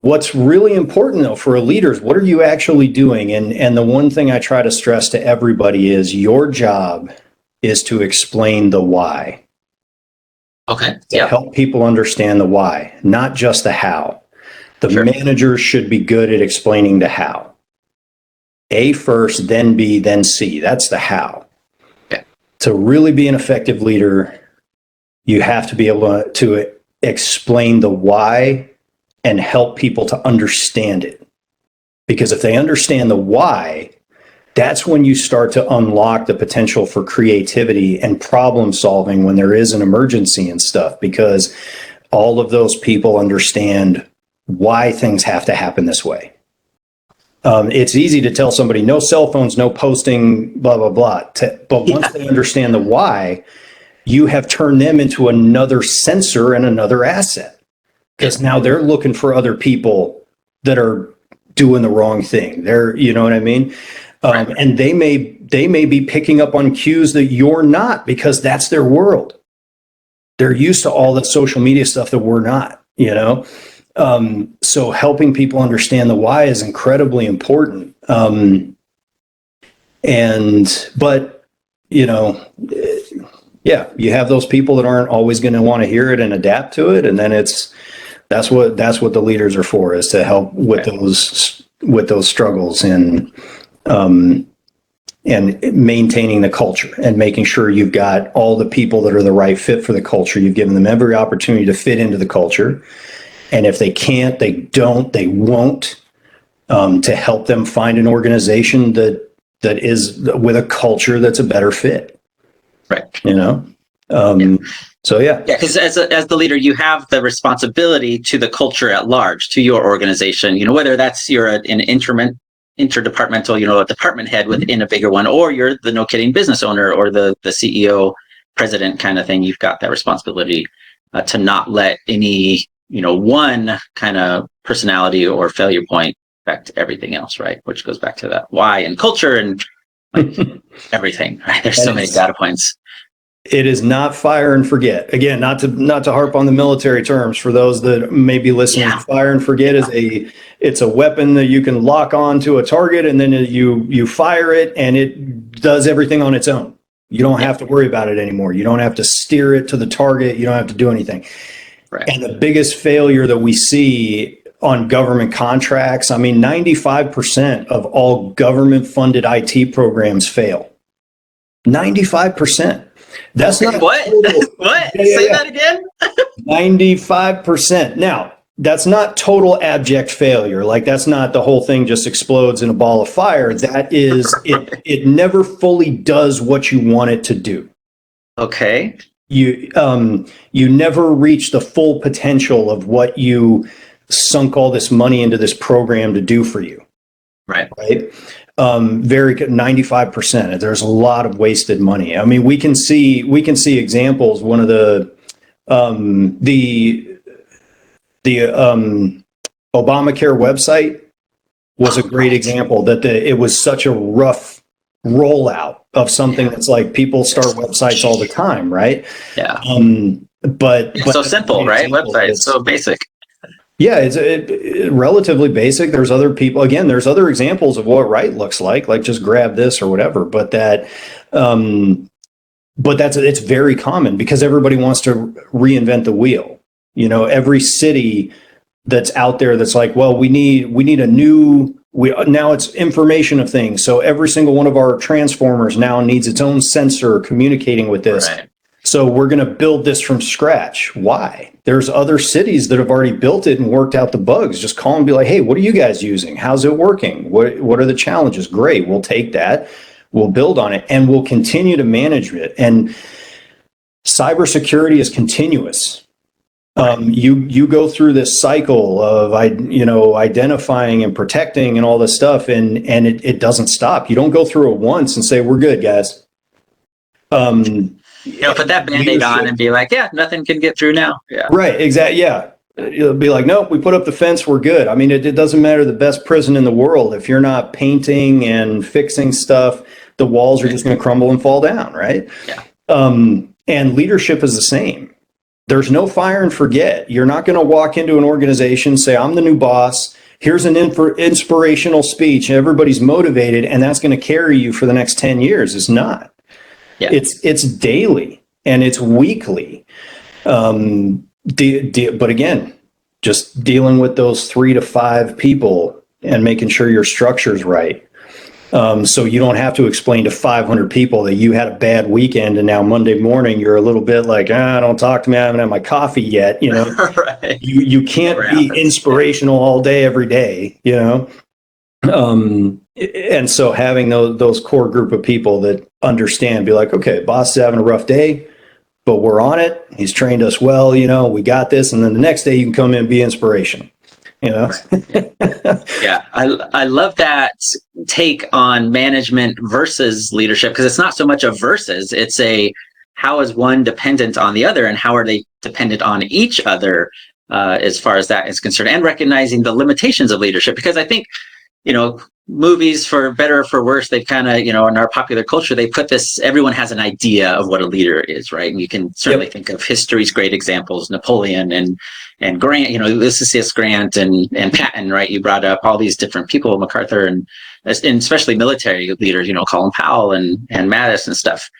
What's really important, though, for a leader is, what are you actually doing? And the one thing I try to stress to everybody is, your job is to explain the why. Okay. To help people understand the why, not just the how. The manager should be good at explaining the how. A first, then B, then C. That's the how. Yeah. To really be an effective leader, you have to be able to explain the why and help people to understand it. Because if they understand the why, that's when you start to unlock the potential for creativity and problem solving when there is an emergency and stuff, because all of those people understand why things have to happen this way. It's easy to tell somebody, no cell phones, no posting, blah, blah, blah. But once they understand the why, you have turned them into another sensor and another asset, because now they're looking for other people that are doing the wrong thing. You know what I mean? And they may be picking up on cues that you're not, because that's their world. They're used to all the social media stuff that we're not, so helping people understand the why is incredibly important. But you have those people that aren't always going to want to hear it and adapt to it. And then that's what the leaders are for, is to help with those struggles and maintaining the culture and making sure you've got all the people that are the right fit for the culture. You've given them every opportunity to fit into the culture. And if they can't, they won't, to help them find an organization that is with a culture that's a better fit. Right. So yeah, because as the leader, you have the responsibility to the culture at large, to your organization. Whether that's you're an interdepartmental, a department head within a bigger one, or you're the no kidding business owner or the CEO, president kind of thing. You've got that responsibility to not let any one kind of personality or failure point affect everything else, right? Which goes back to that why and culture and everything. Right? There's so many data points. It is not fire and forget. Again, not to harp on the military terms for those that may be listening. Yeah. Fire and forget it's a weapon that you can lock on to a target, and then you fire it and it does everything on its own. You don't have to worry about it anymore. You don't have to steer it to the target. You don't have to do anything. Right. And the biggest failure that we see on government contracts, 95% of all government funded IT programs fail. 95%. That's not what? What? Say that again. 95%. Now, that's not total abject failure. Like, that's not the whole thing just explodes in a ball of fire. That is, it never fully does what you want it to do. Okay. You never reach the full potential of what you sunk all this money into this program to do for you. Right. Right. Very 95%. There's a lot of wasted money. I mean, we can see examples. One of the Obamacare website was a great example that it was such a rough rollout of something that's like people start websites all the time, right? Yeah. But So simple, right? Website, so basic. Yeah, it's relatively basic. There's other people, again, there's other examples of what right looks like just grab this or whatever. But it's very common because everybody wants to reinvent the wheel. You know, every city that's out there that's like, well, we need a new, now it's information of things. So every single one of our transformers now needs its own sensor communicating with this. Right. So we're going to build this from scratch. Why? There's other cities that have already built it and worked out the bugs. Just call and be like, hey, what are you guys using? How's it working? What are the challenges? Great. We'll take that. We'll build on it and we'll continue to manage it. And cybersecurity is continuous. You go through this cycle of identifying and protecting and all this stuff, and it doesn't stop. You don't go through it once and say, we're good, guys. Put that Band-Aid on and be like, yeah, nothing can get through now. Yeah. Right, exactly. Yeah. It'll be like, nope, we put up the fence, we're good. I mean, it doesn't matter the best prison in the world. If you're not painting and fixing stuff, the walls are just going to crumble and fall down, right? Yeah. And leadership is the same. There's no fire and forget. You're not going to walk into an organization, say, I'm the new boss. Here's an inspirational speech. And everybody's motivated, and that's going to carry you for the next 10 years. It's not. Yeah. It's daily and it's weekly. But again, just dealing with those 3 to 5 people and making sure your structure's right. So you don't have to explain to 500 people that you had a bad weekend and now Monday morning you're a little bit like, don't talk to me, I haven't had my coffee yet. You know, right. You can't be inspirational all day, every day, you know? And so having those core group of people that understand, be like, okay, boss is having a rough day, but we're on it. He's trained us well, you know, we got this. And then the next day you can come in and be inspiration, you know? Yeah. I love that take on management versus leadership, because it's not so much a versus, it's a, how is one dependent on the other and how are they dependent on each other as far as that is concerned, and recognizing the limitations of leadership. Because I think, you know, movies, for better or for worse, they've kind of, you know, in our popular culture, they put this, everyone has an idea of what a leader is, right? And you can certainly think of history's great examples, Napoleon and Grant, you know, Ulysses Grant and Patton, right? You brought up all these different people, MacArthur, and especially military leaders, you know, Colin Powell and Mattis and stuff.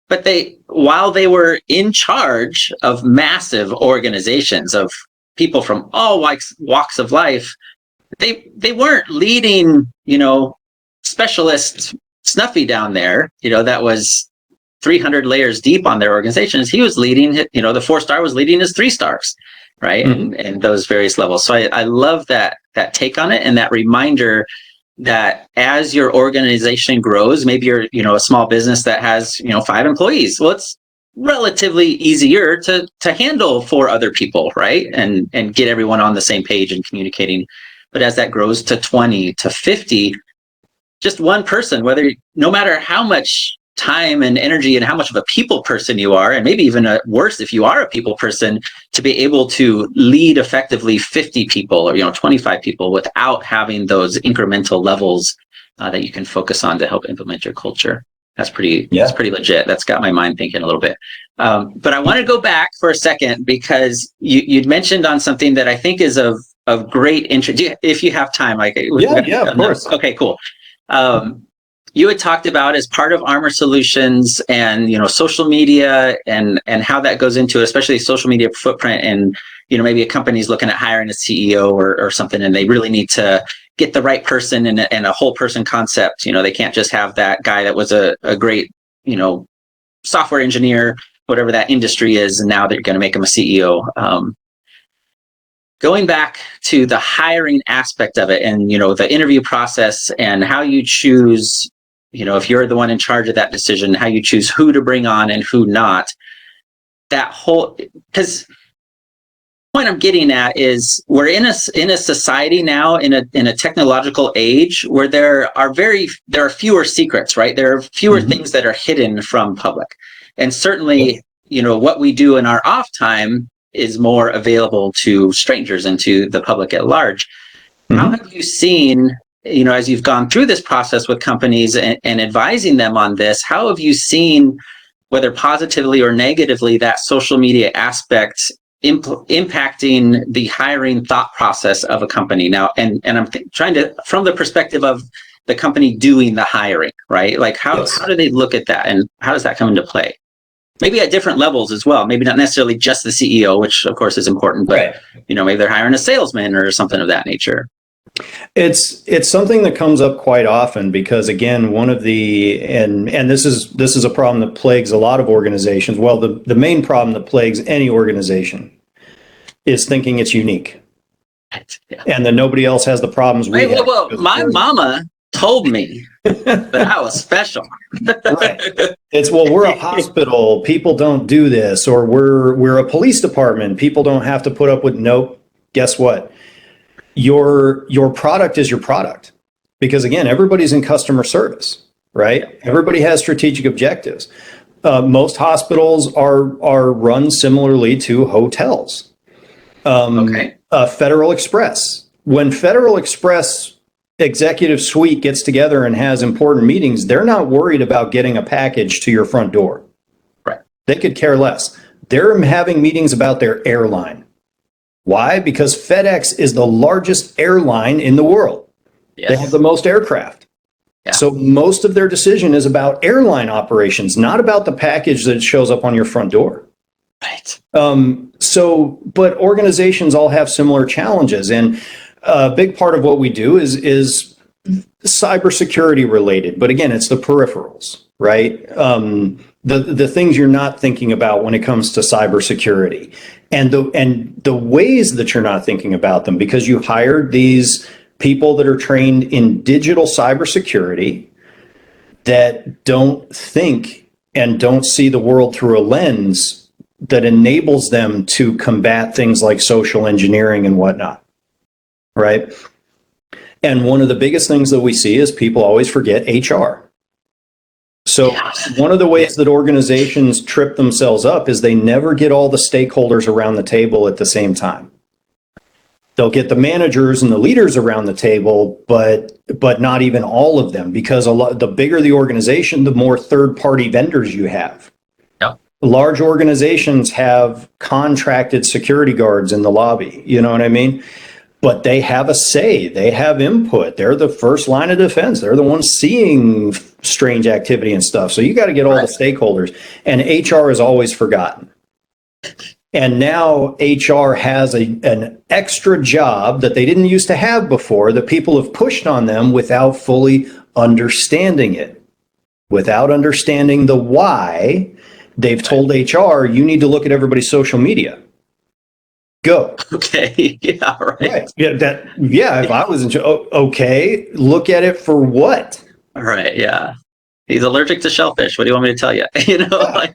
But while they were in charge of massive organizations of people from all walks of life, they weren't leading, you know, specialist Snuffy down there, you know, that was 300 layers deep on their organizations. He was leading, you know, the 4-star was leading his 3 stars, right? Mm-hmm. And those various levels. So I love that take on it, and that reminder that as your organization grows, maybe you're, you know, a small business that has, you know, 5 employees. Well, it's relatively easier to handle 4 other people, right? And get everyone on the same page and communicating. But as that grows to 20 to 50, just one person, no matter how much time and energy and how much of a people person you are, and maybe even worse if you are a people person, to be able to lead effectively 50 people or, you know, 25 people without having those incremental levels that you can focus on to help implement your culture. That's pretty legit. That's got my mind thinking a little bit. But I want to go back for a second, because you'd mentioned on something that I think is of great interest. If you have time, of course. Okay, cool. You had talked about, as part of ARMR Solutions, and, you know, social media and how that goes into, especially social media footprint, and, you know, maybe a company's looking at hiring a CEO or something, and they really need to get the right person and a whole person concept. You know, they can't just have that guy that was a great, you know, software engineer, whatever that industry is, and now they're going to make him a CEO. Going back to the hiring aspect of it, and, you know, the interview process and how you choose, you know, if you're the one in charge of that decision, how you choose who to bring on and who not, that whole, because point I'm getting at is we're in a society now, in a technological age, where there are fewer secrets, right? There are fewer things that are hidden from public, and certainly, what we do in our off time is more available to strangers and to the public at large. How have you seen, as you've gone through this process with companies and advising them on this, how have you seen, whether positively or negatively, that social media aspect impacting the hiring thought process of a company now? And I'm trying to, from the perspective of the company doing the hiring, right? Like how do they look at that, and how does that come into play? Maybe at different levels as well. Maybe not necessarily just the CEO, which of course is important, but maybe they're hiring a salesman or something of that nature. It's something that comes up quite often because, again, one of the and this is a problem that plagues a lot of organizations. Well, the main problem that plagues any organization is thinking it's unique, and that nobody else has the problems we have. Well, my mama told me that I was special. Right. It's, well, we're a hospital, people don't do this, or we're a police department, people don't have to put up with. Nope. Guess what? Your product is your product, because again, everybody's in customer service, right? Everybody has strategic objectives. Most hospitals are run similarly to hotels. Federal Express. When Federal Express executive suite gets together and has important meetings, they're not worried about getting a package to your front door. Right. They could care less. They're having meetings about their airline. Why? Because FedEx is the largest airline in the world. Yes. They have the most aircraft. Yeah. So most of their decision is about airline operations, not about the package that shows up on your front door. Right. But organizations all have similar challenges. And a big part of what we do is cybersecurity related. But again, it's the peripherals, right? The things you're not thinking about when it comes to cybersecurity, and the ways that you're not thinking about them, because you hired these people that are trained in digital cybersecurity that don't think and don't see the world through a lens that enables them to combat things like social engineering and whatnot, right? And one of the biggest things that we see is people always forget HR. So one of the ways that organizations trip themselves up is they never get all the stakeholders around the table at the same time. They'll get the managers and the leaders around the table, but not even all of them, because the bigger the organization, the more third-party vendors you have. Yep. Large organizations have contracted security guards in the lobby, you know what I mean? But they have a say, they have input, they're the first line of defense, they're the ones seeing strange activity and stuff. So you got to get all the stakeholders, and HR is always forgotten. And now HR has an extra job that they didn't used to have before, that people have pushed on them without fully understanding it. Without understanding the why, they've told HR, you need to look at everybody's social media. Go. Okay. Yeah. Right. Yeah. If I was in charge, okay. Look at it for what? All right. Yeah. He's allergic to shellfish. What do you want me to tell you?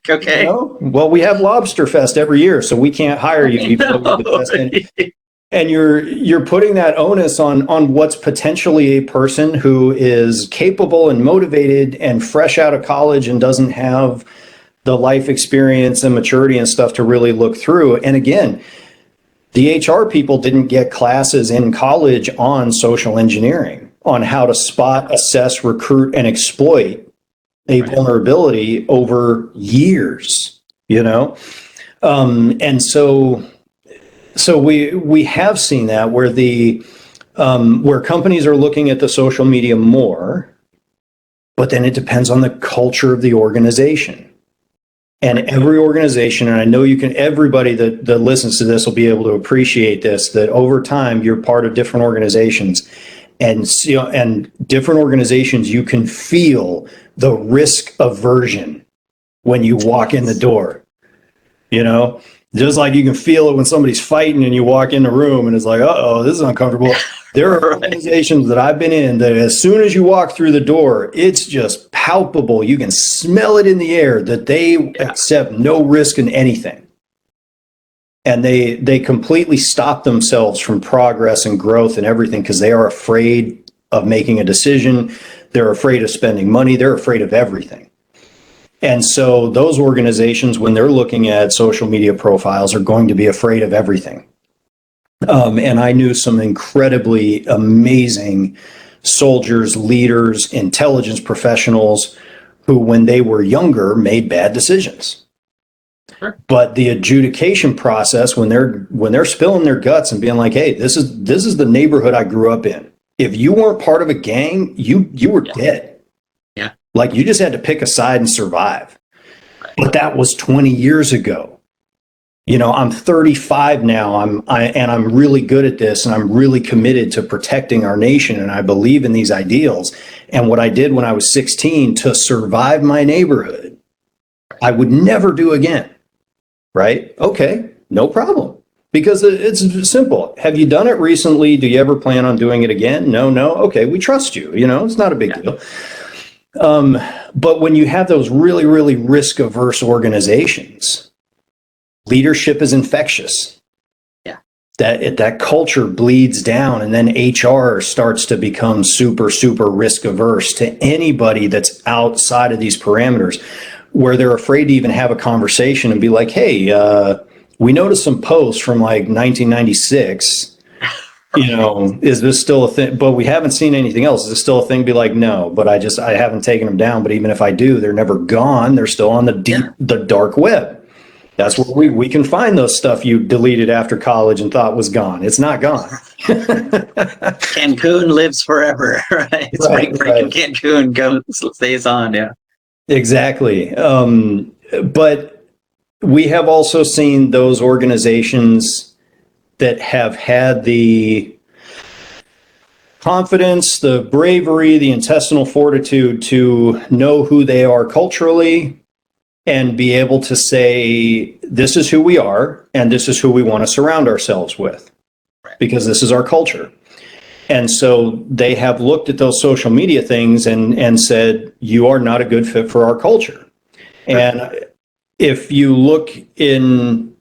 Okay. Well, we have Lobster Fest every year, so we can't hire you. Even though we're the best. And you're putting that onus on what's potentially a person who is capable and motivated and fresh out of college and doesn't have the life experience and maturity and stuff to really look through. And again, the HR people didn't get classes in college on social engineering, on how to spot, assess, recruit, and exploit a vulnerability over years, and so we have seen that where companies are looking at the social media more, but then it depends on the culture of the organization. And every organization, and I know everybody that listens to this will be able to appreciate this, that over time you're part of different organizations, and different organizations, you can feel the risk aversion when you walk in the door, just like you can feel it when somebody's fighting and you walk in the room and it's like, uh-oh, this is uncomfortable. There are organizations that I've been in that as soon as you walk through the door, it's just palpable. You can smell it in the air that they accept no risk in anything. And they completely stop themselves from progress and growth and everything because they are afraid of making a decision. They're afraid of spending money. They're afraid of everything. And so those organizations, when they're looking at social media profiles, are going to be afraid of everything. And I knew some incredibly amazing soldiers, leaders, intelligence professionals who, when they were younger, made bad decisions. Sure. But the adjudication process, when they're spilling their guts and being like, "Hey, this is the neighborhood I grew up in. If you weren't part of a gang, you were dead. Yeah, Like you just had to pick a side and survive." right. But that was 20 years ago. I'm 35 now. I'm really good at this, and I'm really committed to protecting our nation, and I believe in these ideals. And what I did when I was 16 to survive my neighborhood, I would never do again. Right? Okay, no problem. Because it's simple. Have you done it recently? Do you ever plan on doing it again? No. Okay, we trust you. It's not a big deal. But when you have those really, really risk-averse organizations, leadership is infectious. Yeah. That culture bleeds down, and then HR starts to become super, super risk-averse to anybody that's outside of these parameters, where they're afraid to even have a conversation and be like, "Hey, we noticed some posts from like 1996. Is this still a thing? But we haven't seen anything else. Is this still a thing?" Be like, "No, but I haven't taken them down. But even if I do, they're never gone. They're still on the dark web. That's where we can find those stuff you deleted after college and thought was gone. It's not gone." Cancun lives forever, right? Spring break in Cancun stays on, yeah. Exactly. But we have also seen those organizations that have had the confidence, the bravery, the intestinal fortitude to know who they are culturally and be able to say, "This is who we are, and this is who we want to surround ourselves with, because this is our culture." And so they have looked at those social media things and said, "You are not a good fit for our culture." And if you look in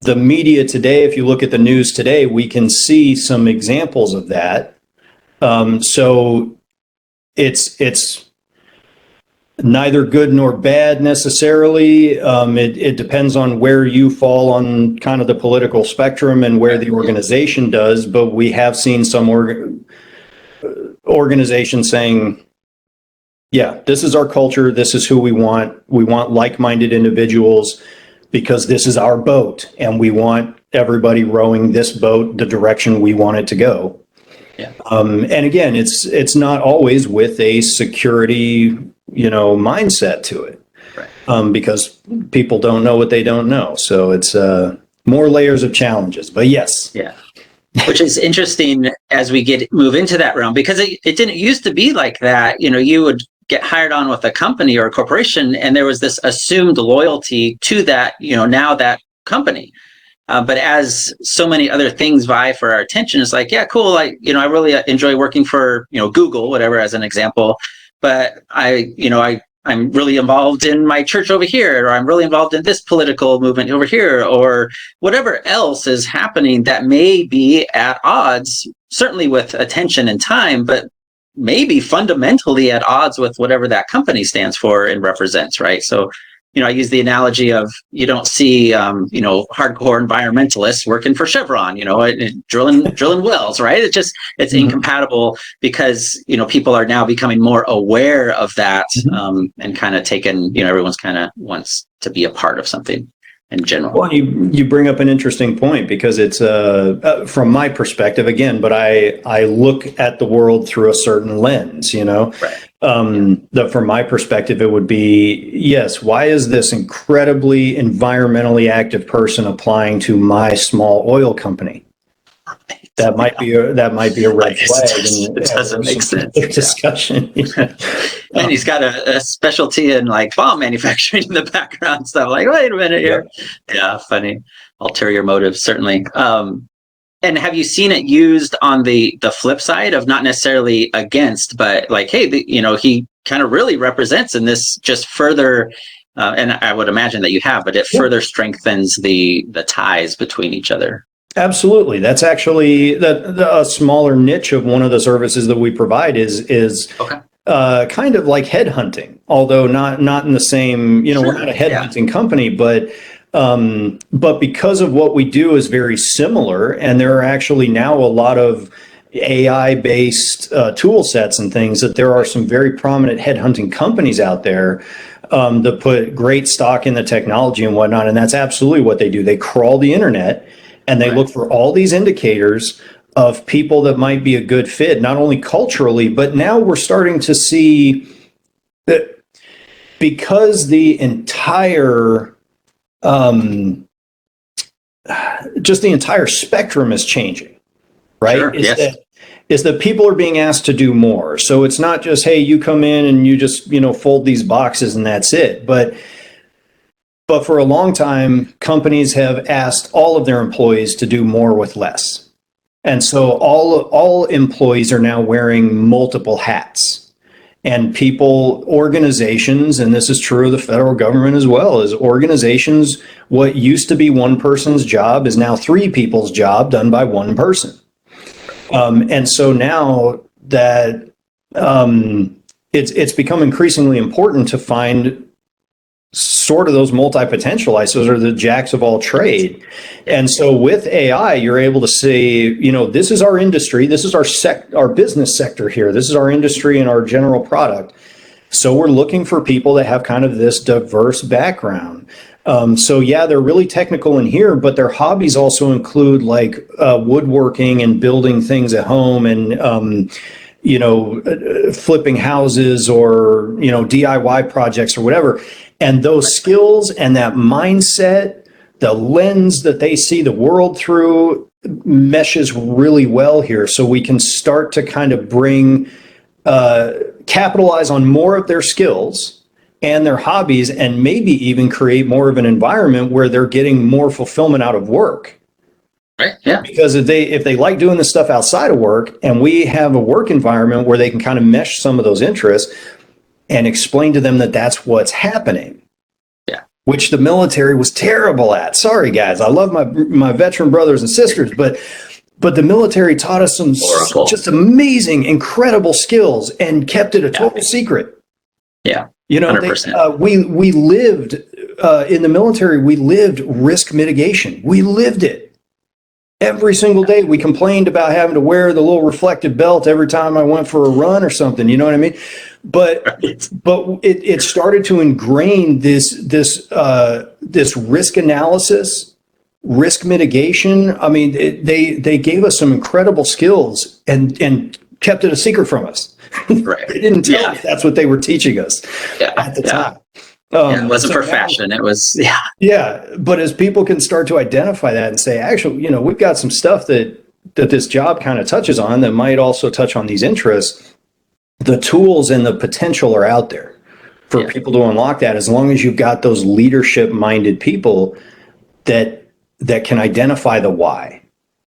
the media today, if you look at the news today, we can see some examples of that. So it's neither good nor bad necessarily. It depends on where you fall on kind of the political spectrum and where the organization does. But we have seen some organizations saying, "Yeah, this is our culture. This is who we want. We want like-minded individuals because this is our boat, and we want everybody rowing this boat the direction we want it to go." Yeah. And again, it's not always with a security, mindset to it, Right. because people don't know what they don't know. So it's more layers of challenges. But yes. Yeah. Which is interesting as we move into that realm, because it didn't used to be like that. You would get hired on with a company or a corporation, and there was this assumed loyalty to that, now that company. But as so many other things vie for our attention, it's like, yeah, cool. I really enjoy working for, Google, whatever, as an example. But I'm really involved in my church over here, or I'm really involved in this political movement over here, or whatever else is happening that may be at odds, certainly with attention and time, but maybe fundamentally at odds with whatever that company stands for and represents, right? So, I use the analogy of, you don't see, hardcore environmentalists working for Chevron, drilling wells, right? It's incompatible, because, people are now becoming more aware of that, and kind of taken, everyone's kind of wants to be a part of something in general. Well, you bring up an interesting point, because it's from my perspective again, but I look at the world through a certain lens, Right. From my perspective, it would be, yes, why is this incredibly environmentally active person applying to my small oil company? That might be a red flag. It doesn't make sense. Discussion. Yeah. And he's got a specialty in like bomb manufacturing in the background stuff. Like, wait a minute here. Yeah, funny. Ulterior motives, certainly. And have you seen it used on the flip side of not necessarily against, but like, hey, he kind of really represents, and this just further and I would imagine that you have, but it further strengthens the ties between each other. Absolutely. That's actually a smaller niche of one of the services that we provide is Okay. kind of like headhunting, although not in the same, Sure. we're not a headhunting company, but because of what we do is very similar, and there are actually now a lot of AI-based tool sets and things, that there are some very prominent headhunting companies out there that put great stock in the technology and whatnot, and that's absolutely what they do. They crawl the internet and they look for all these indicators of people that might be a good fit, not only culturally, but now we're starting to see that because the entire just the entire spectrum is changing, right? Sure, yes. Is that people are being asked to do more. So it's not just, hey, you come in and you just, fold these boxes and that's it. But for a long time, companies have asked all of their employees to do more with less. And so all employees are now wearing multiple hats. And organizations, and this is true of the federal government as well, is organizations, what used to be one person's job is now three people's job done by one person. And so now that it's become increasingly important to find sort of those multi-potentialites, those are the jacks of all trade. And so with AI, you're able to say, this is our industry, this is our business sector here, this is our industry and our general product. So we're looking for people that have kind of this diverse background. So yeah, they're really technical in here, but their hobbies also include like woodworking and building things at home and flipping houses or DIY projects or whatever. And those skills and that mindset, the lens that they see the world through meshes really well here. So we can start to kind of capitalize on more of their skills and their hobbies, and maybe even create more of an environment where they're getting more fulfillment out of work. Right. Yeah. Because if they like doing this stuff outside of work, and we have a work environment where they can kind of mesh some of those interests and explain to them that that's what's happening. Yeah. Which the military was terrible at. Sorry, guys. I love my veteran brothers and sisters, but the military taught us some just amazing, incredible skills and kept it a total secret. Yeah. 100%. We lived in the military. We lived risk mitigation. We lived it. Every single day we complained about having to wear the little reflective belt every time I went for a run or something, you know what I mean? But it started to ingrain this risk analysis, risk mitigation. I mean, they gave us some incredible skills and kept it a secret from us. Right. They didn't tell us that's what they were teaching us at the time. It wasn't for fashion. It was, Yeah. But as people can start to identify that and say, actually, we've got some stuff that this job kind of touches on that might also touch on these interests, the tools and the potential are out there for people to unlock that, as long as you've got those leadership minded people that can identify the why.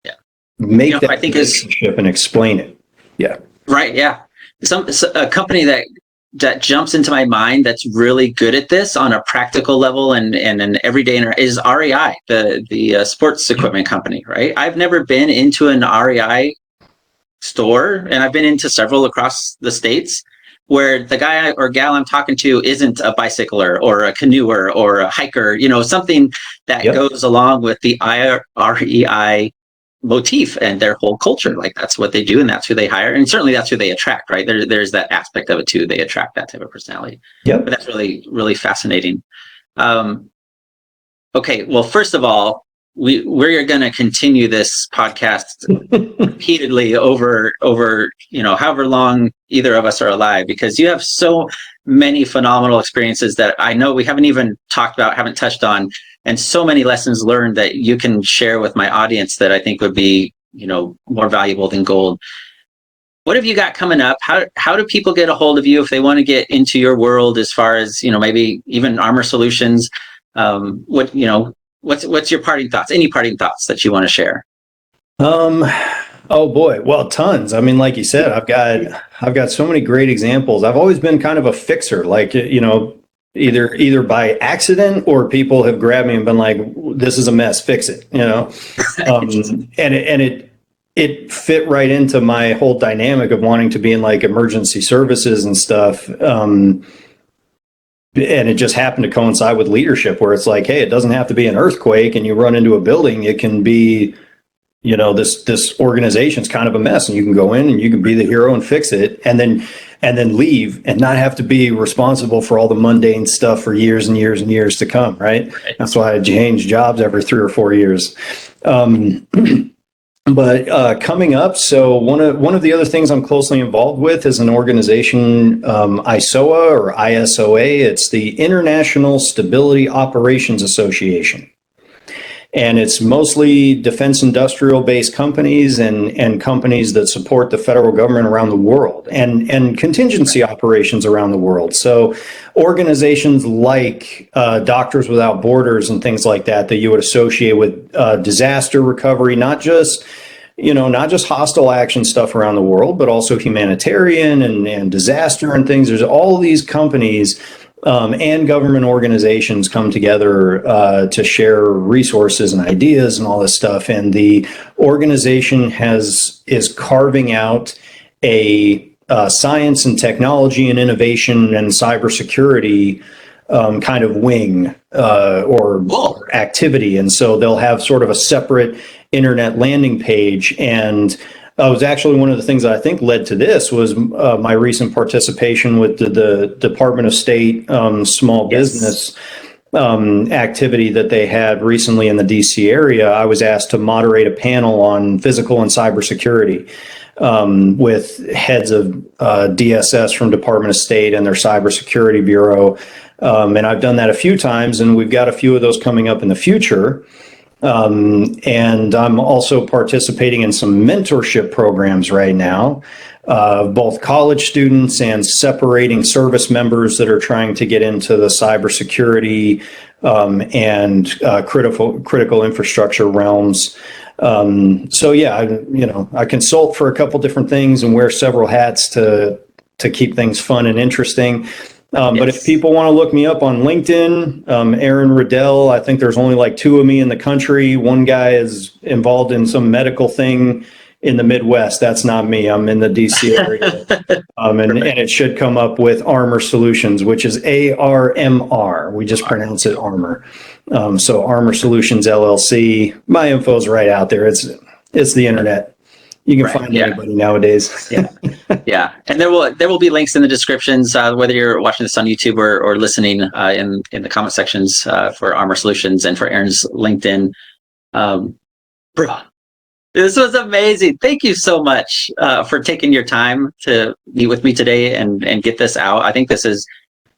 Yeah. Make that relationship and explain it. Yeah. Right. Yeah. A company that jumps into my mind that's really good at this on a practical level and an everyday is REI, the sports equipment company, right? I've never been into an REI store, and I've been into several across the states, where the guy or gal I'm talking to isn't a bicycler or a canoeer or a hiker, something that goes along with the REI motif and their whole culture. Like, that's what they do, and that's who they hire, and certainly that's who they attract, right? There's that aspect of it too. They attract that type of personality. But that's really, really fascinating. Okay, well, first of all, we're going to continue this podcast repeatedly over however long either of us are alive, because you have so many phenomenal experiences that I know we haven't even talked about, haven't touched on, and so many lessons learned that you can share with my audience that I think would be, more valuable than gold. What have you got coming up? How do people get a hold of you if they want to get into your world, as far as, maybe even ARMR Solutions? What's your parting thoughts? Any parting thoughts that you want to share? Oh boy. Well, tons. I mean, like you said, I've got so many great examples. I've always been kind of a fixer, like, either by accident or people have grabbed me and been like, "This is a mess, fix it," and it fit right into my whole dynamic of wanting to be in like emergency services and stuff. And it just happened to coincide with leadership, where it's like, hey, it doesn't have to be an earthquake and you run into a building. It can be, this organization's kind of a mess, and you can go in and you can be the hero and fix it, and then leave and not have to be responsible for all the mundane stuff for years and years and years to come. Right. That's why I change jobs every 3 or 4 years. But coming up, so one of the other things I'm closely involved with is an organization, ISOA or ISOA. It's the International Stability Operations Association. And it's mostly defense industrial based companies and companies that support the federal government around the world, and contingency operations around the world. So organizations like Doctors Without Borders and things like that you would associate with disaster recovery, not just hostile action stuff around the world, but also humanitarian and disaster and things. There's all these companies and government organizations come together to share resources and ideas and all this stuff. And the organization is carving out a science and technology and innovation and cybersecurity kind of wing or activity. And so they'll have sort of a separate internet landing page. And it was actually one of the things that I think led to this was my recent participation with the Department of State small business activity that they had recently in the DC area. I was asked to moderate a panel on physical and cybersecurity with heads of DSS from Department of State and their cybersecurity bureau. And I've done that a few times, and we've got a few of those coming up in the future. And I'm also participating in some mentorship programs right now, both college students and separating service members that are trying to get into the cybersecurity and critical infrastructure realms. So yeah, I consult for a couple different things and wear several hats to keep things fun and interesting. But if people want to look me up on LinkedIn, Aaron Reddell, I think there's only like 2 of me in the country. One guy is involved in some medical thing in the Midwest. That's not me. I'm in the DC area. And it should come up with ARMR Solutions, which is ARMR. We just pronounce it ARMR. So ARMR Solutions LLC. My info's right out there. It's the internet. You can find anybody nowadays. Yeah. And there will be links in the descriptions, whether you're watching this on YouTube or listening in the comment sections for ARMR Solutions and for Aaron's LinkedIn. Bro, this was amazing. Thank you so much for taking your time to meet with me today and get this out. I think this is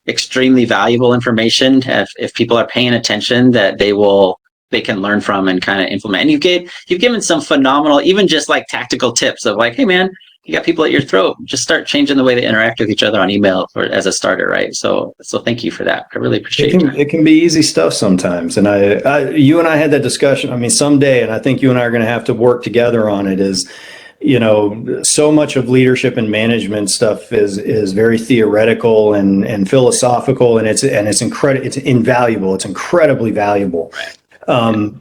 extremely valuable information. If people are paying attention, that they can learn from and kind of implement. And you've given some phenomenal, even just like tactical tips of like, hey man, you got people at your throat. Just start changing the way they interact with each other on email as a starter, right? So thank you for that. I really appreciate it. It can be easy stuff sometimes. And you and I had that discussion. I mean, someday, and I think you and I are going to have to work together on it, is, so much of leadership and management stuff is very theoretical and philosophical, and it's invaluable. It's incredibly valuable. Right.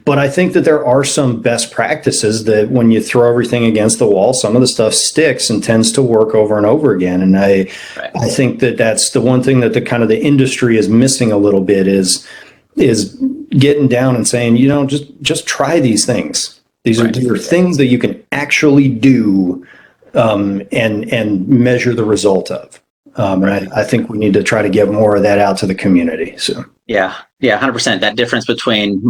But I think that there are some best practices that when you throw everything against the wall, some of the stuff sticks and tends to work over and over again. And I think that that's the one thing that the industry is missing a little bit is getting down and saying, just try these things. These are things that you can actually do and measure the result of. And I think we need to try to get more of that out to the community. So. Yeah, 100%. That difference between,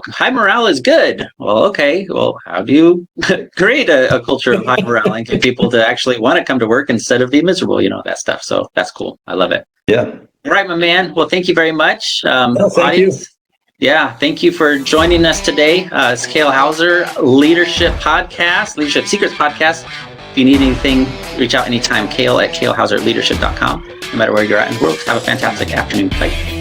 high morale is good. Well, okay. Well, how do you create a culture of high morale and get people to actually want to come to work instead of be miserable, that stuff. So that's cool. I love it. Yeah. All right, my man. Well, thank you very much. Thank you. Yeah, thank you for joining us today. It's Kale Houser Leadership Secrets Podcast. If you need anything, reach out anytime. Kale at kalehouserleadership.com. No matter where you're at in the world, have a fantastic afternoon. Bye.